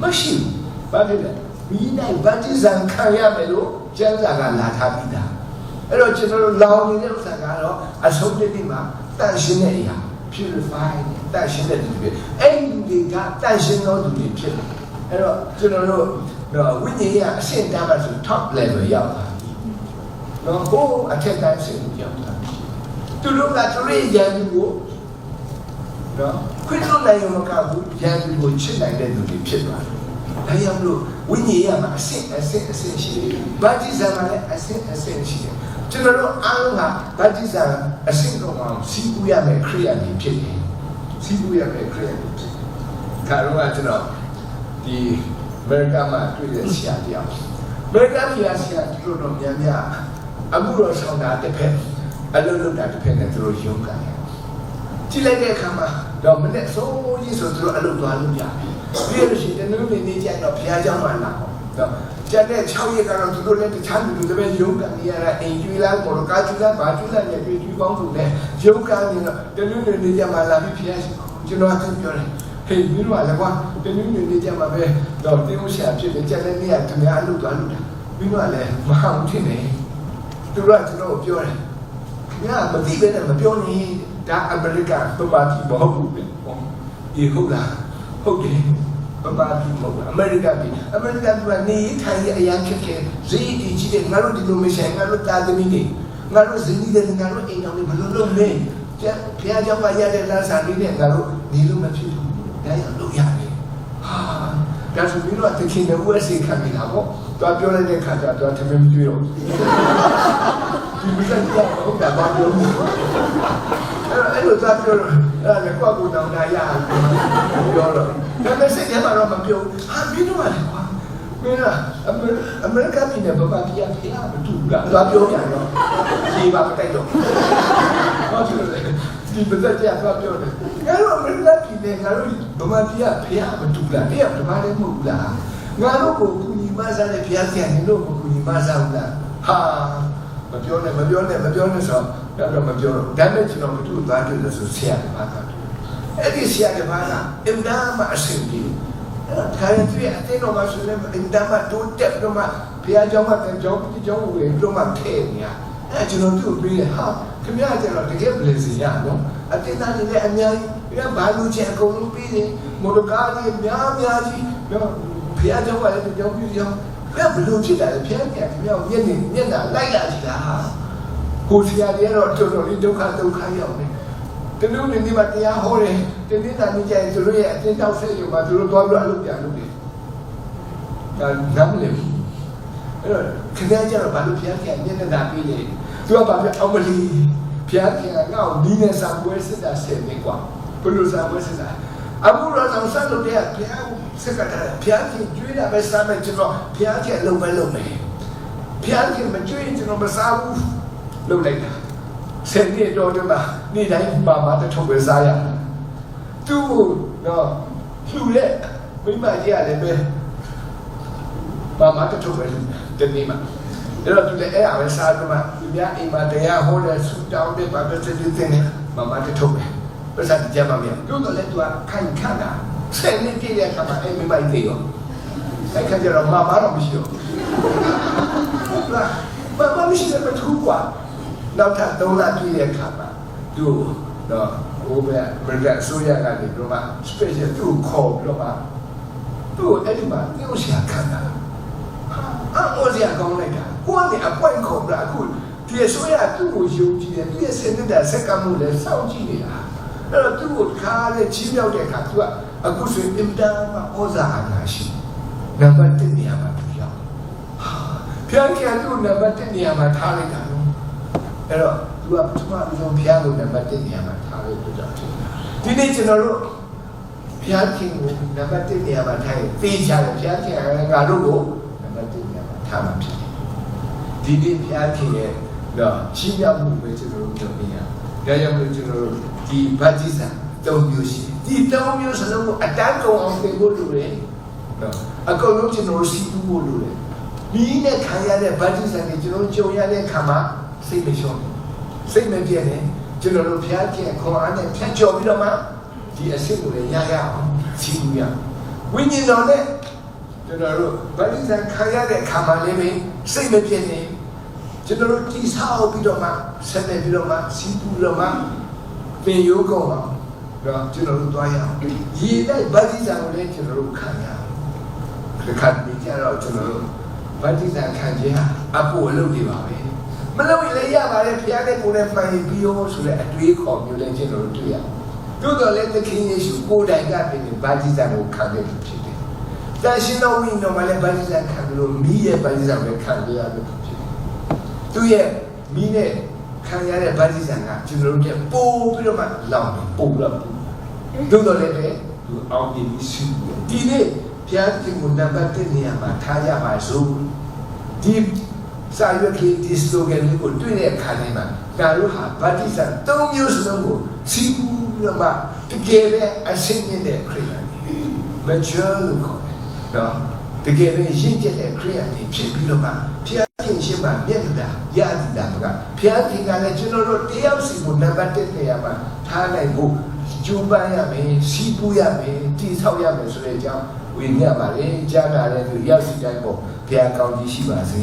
မရှိဘူးဘာဖြစ်လဲမီးနိုင်ဗတ္တိဇံခံရမယ်လို့ကျမ်းစာကလာထားပြီးသားအဲ့တော့ကျွန်တော်တို့လောင်နေတဲ့ဥစ္စာကတော့အဆုံးတစ်နေ့မှာတန်ရှင်းတဲ့အရာ purify တန်ရှင်းတဲ့သူတွေအဲ့ဒီတွေကတန်ရှင်းသောသူတွေဖြစ်တယ်အဲ့တော့ကျွန်တော်တို့ဝိညာဉ်ရေးအဆင့်တန်းမှာဆို top level ရောက်တာတော့ဟိုအထက်တန်းဆင့်ရောက်တာသူတို့ကသူတို့ရန်သူကိုနော်ခွင့်လွှတ်နိုင်ရုံမကဘူးရန်သူကိုချစ်နိုင်တဲ့သူတွေဖြစ်သွားတယ်ဒါကြောင့်မလို့ဝိညာဉ်ရေးမှာအဆင့်ရှိတယ်ဗတ္တိဇံမှာလည်းအဆင့်ရှိတယ် ကျွန်တော်တို့အားလုံးကဗတ္တိဇံအရှင်းကောင်အောင်စီးပူးရမယ်ခရိယာကြီးဖြစ်တယ်စီးပူးရမယ်ခရိယာကြီးဖြစ်တယ်ခါတော့ကျွန်တော်ဒီအမေရိကန်မှာတွေ့တဲ့ဆရာတယောက်အမေရိကန်ပြည်ဆရာတို့တော့များများအခုတော့ဆောင်တာတစ်ဖက်အလုပ်လုပ်တာတစ်ဖက်နဲ့သူတို့ရုန်းကန်တယ်ကြည့်လိုက်တဲ့အခါမှာတော့မနဲ့စိုးကြီးဆိုသူတို့အလုပ်သွားလို့ရတယ်ပြီးလို့ရှိရင်တနင်္ဂနွေနေ့ကျတော့ဘုရားကျောင်းမှာလာတော့ကျတဲ့6ရက်ကတော့သူတို့လည်းတခြားလူတွေပဲရုန်းကန်နေရတာအိမ်ကျွေးလားဘောကာကျွေးလားဘာကျွေးလားနဲ့ကျွေးပေါင်းစုနဲ့ရုန်းကန်နေတော့တနင်္ဂနွေနေ့ကျမှလာပြီးဘုရားကျွန်တော်အတူပြောတယ်ဟေးမင်းတို့ကလည်းကွာတနင်္ဂနွေနေ့ကျမှပဲတော့တင်းဦးဆရာဖြစ်တယ်ကျတဲ့နေ့ကသူများအလုပ်သွားလို့တာမင်းတို့ကလည်းမဟောင်းဖြစ်နေသူတို့ကကျွန်တော်ပြောတယ်ခင်ဗျာမသိပဲနဲ့မပြောနဲ့ဒါအမေရိကန်ပမာတိမဟုတ်ဘူးဒီဟုတ်လားဟုတ်တယ်ပမာတိမဟုတ်ဘူးအမေရိကန်ကနေထိုင်ရအရင်ခက်ခဲဈေးကြီးကြီးတဲ့ငါတို့ဒီလိုမရှိငါတို့တာသမီးတွေငါတို့ဇနီးတွေငါတို့အိမ်တော်တွေဘယ်လိုလုပ်လဲဘုရားကျောင်းကရတဲ့လမ်းစာလေးနဲ့ငါတို့နေလို့မဖြစ်ဘူးဒါရလို့ရတယ်ဟာဒါဆိုပြီးတော့တခင်နဲ့ဦးအစီခံနေတာပေါ့သွားပြောလိုက်တဲ့ခါကျတော့တမင်မကြွေးတော့ဒီမိသားစုကဟုတ်တာပါပြောအဲ့လိုသွားပြောတော့အဲ့ဒါကောက်ကိုတောင်းတာရပြောတော့ဒါပေမဲ့စိတ်ထဲမှာတော့မပြောဟာမင်းတို့ကလည်းကွာမင်းကအမေရိကန်ပြည်နဲ့ဗမာပြည်ကဖေးမတူဘူးလားသွားပြောပြန်တော့ဒီပါမတိုက်တော့ဟုတ်တယ်ဒီပဇက်ကြသွားပြောတယ်ငါတို့အမေရိကန်ပြည်နဲ့ငါတို့ဗမာပြည်ကဖေးမတူဘူးလားတဲ့ဗမာလည်းမဟုတ်ဘူးလားငါတို့ကိုကူညီမဆန်းတဲ့ဘုရားဆရာနေလို့ကိုကူညီမဆန်းဘူးလားဟာမပြောနဲ့ဆိုတော့တော့မပြောတော့ဒါနဲ့ကျွန်တော်မတူသွားတယ်လို့ဆိုဆရာကပါတာအဲ့ဒီဆရာကပါတာအင်ဒါမအဆင်ပြေခိုင်းပြအတင်းတော့မဆိုလည်းအင်ဒါမတိုးတက်တော့မှဘုရားကျောင်းကကျောင်းဝင်တော့မှထဲနေရအဲ့ကျွန်တော်တို့ပြီးဟာခင်ဗျားကျတော့တကယ် blessing ရနော်အတင်းသားတွေလည်းအများကြီးဘာလို့ချင်အကုန်လုံးပြီးတယ်မော်ဒကာတွေများကြီးနော်ဘုရားကျောင်းကလည်းကျောင်းပြီးကျောင်းဘယ်လိုဖြစ်တာလဲဘုရားကခင်ဗျားမျက်နှာလိုက်လာကြည့်လားကိုဆရာကြီးကတော့တော်တော်လေးဒုက္ခရောက်နေတနင်္ဂနွေနေ့မှာတရားဟောတယ်တနင်္လာနေ့ကျရင်သူတို့ရဲ့အတင်းတောက်ဆက်ရုံမှာသူတို့သွားပြီးအလုပ်ပြန်လုပ်တယ်ဒါနမ်းလေအဲ့တော့ခင်ဗျားကျတော့ဘာလို့ဘုရားကမျက်နှာပေးလဲသူကဘာပြောအောင်မလီဘုရားကငါ့ကိုဒီနဲ့စာပွဲစစ်တာဆက်နေကွာဘယ်လိုစာပွဲစစ်တာအခုတော့ဆောင်ဆက်လို့တရားဘုရားစက်ကတာဘုရားကကျွေးတာပဲစားမယ်ကျွန်တော်ဘုရားကအလုပ်ပဲလုပ်မယ်ဘုရားကမကျွေးရင်ကျွန်တော်မစားဘူးလုပ်လိုက်တာဆယ်နှစ်တော့ဒီမှာနေ့တိုင်းပါမတထုတ်ပဲစားရသူ့တော့လှူတဲ့မိမကြီးရတယ်ပဲပါမတထုတ်ပဲတနေ့မှာအဲ့တော့သူလည်းအဲ့အဝဲစားတော့မှသူများအိမ်မှာတရားဟောတဲ့ဆူတောင်းတဲ့ဘာပဲစစ်စစ်နေမမတထုတ်ပဲပစတိကြမှာမြန်တို့တော့လည်းသူကခိုင်ခန့်တာဆယ်နှစ်ပြည့်တဲ့အခါမှာအဲ့မိမကြီးရောအဲ့ခါကျတော့မမတော့မရှိတော့မမရှိတဲ့မထူးกว่าနောက်ထပ်3လပြည့်တဲ့အခါမှာသူတော့ဟိုဘက်ဘယ်ကဆိုရကနေတော့မှ special သူ့ခေါ်ပြီးတော့မှသူ့အဲ့ဒီမှာညှို့ရှာခံတာအော်စရာကောင်းလိုက်တာကိုကနေအပွင့်ခေါ်တာအခုဒီဆိုရသူ့ကိုယုံကြည်တယ်သူရဲ့စနစ်တဲ့စက်ကမှုလည်းစောင့်ကြည့်နေတာအဲ့တော့သူ့ကိုခါတဲ့ချင်းမြောက်တဲ့အခါသူကအခုဆိုရင်အင်တာမှာဩဇာအာဏာရှိနံပါတ်1နေရာမှာသူရောက်ဖျားကသူ့နံပါတ်1နေရာမှာထားလိုက်တာအဲ့တော့သူကပထမဆုံးဘုရားကိုနံပါတ်1နေရာမှာထားလို့ပြောတာဒီနေ့ကျွန်တော်တို့ဘုရားခင်ကိုနံပါတ်1နေရာမှာထားရင်သိချတယ်ဘုရားခင်ကငါတို့ကိုနံပါတ်1နေရာမှာထားမှာဖြစ်တယ်ဒီနေ့ဘုရားခင်ရဲ့တော့ကြီးမြတ်မှုပဲကျွန်တော်တို့ပြောပြရဒါကြောင့်မို့ကျွန်တော်တို့ဒီဗတ္တိဇံ3မျိုးရှိဒီ3မျိုးစလုံးကိုအတန်းကုန်အောင်သင်ဖို့လိုတယ်နော်အကုန်လုံးကျွန်တော်စီးပူးဖို့လိုတယ်ဒီနဲ့ခံရတဲ့ဗတ္တိဇံတွေကျွန်တော်ကြုံရတဲ့ခါမှာစိတ်မလျှော့စိတ်မပြည့်နဲ့ကျွန်တော်တို့ဘုရားကျင့်ခွန်အားနဲ့ဖြတ်ကျော်ပြီးတော့မှဒီအစစ်ကိုလည်းရအောင်စီးရဝိညာဉ်တော်နဲ့ကျွန်တော်တို့ဗတ္တိဇံခံရတဲ့ခါမှာလည်းစိတ်မပြည့်နဲ့ကျွန်တော်တို့တိဆောက်ပြီးတော့မှဆက်နေပြီးတော့မှစီးပူတော့မှပင်ရိုးကုန်အောင်တော့ကျွန်တော်တို့သွားရအောင်ရေတိုက်ဗတ္တိဇံကိုလည်းကျွန်တော်တို့ခံရအောင်ခက်ပြီးကြတော့ကျွန်တော်တို့ဗတ္တိဇံခံခြင်းအဖို့အလုပ်တွေပါပဲမလို့လည်းရပါတယ်ဘုရားနဲ့ကိုယ်နဲ့မှန်ပြီးရောဆိုတဲ့အတွေးခေါ်မျိုးလည်းကျွန်တော်တို့တွေ့ရတိုးတော်လည်းသခင်ယေရှုကိုယ်တိုင်ကပြင်ဗတ္တိဇံကိုခံခဲ့ဖြစ်တယ်။တန်ရှင်တော်ဝိညာဉ်တော်မှာလည်းဗတ္တိဇံခံလို့မိရဲ့ဗတ္တိဇံကိုခံရလို့ဖြစ်တယ်။သူရဲ့ မိနဲ့ခံရတဲ့ဗတ္တိဇံကကျွန်တော်တို့ကပို့ပြီးတော့မှလောင်ပို့လာတို့တော့လည်းပဲသူအောင်မြင်ပြီးရှိတယ်ဒီနေ့ဘုရားသခင်ကိုနံပါတ်1နေရာမှာထားကြပါစို့ဒီစာရွက်ကလေးဒီစလိုဂန်လေးကိုတွေ့တဲ့အခါတိုင်းမှာဒါတို့ဟာဗတ္တိဇံ3မျိုးစလုံးကိုစီးပူးပြီးတော့မှတကယ်ပဲအရှင်းနေတဲ့ခရိယာတွေ mature လို့ခေါ်တယ်နော်တကယ်ပဲရင့်ကျက်တဲ့ခရိယာတွေဖြစ်ပြီးတော့မှဘုရားသခင်ရှင်းမှာမျက်နှာရသည်တာကဘုရားသခင်ကလည်းကျွန်တော်တို့တယောက်စီကိုနံပါတ်1နေရာမှာထားနိုင်ဖို့ကျိုးပန်းရမယ်စီးပူးရမယ်တည်ဆောက်ရမယ်ဆိုတဲ့အကြောင်းဝိညာဉ်ပါလေကြားနာတဲ့သူရောက်စီတိုင်းပေါ့ဘုရားကောင်းကြီးရှိပါစေ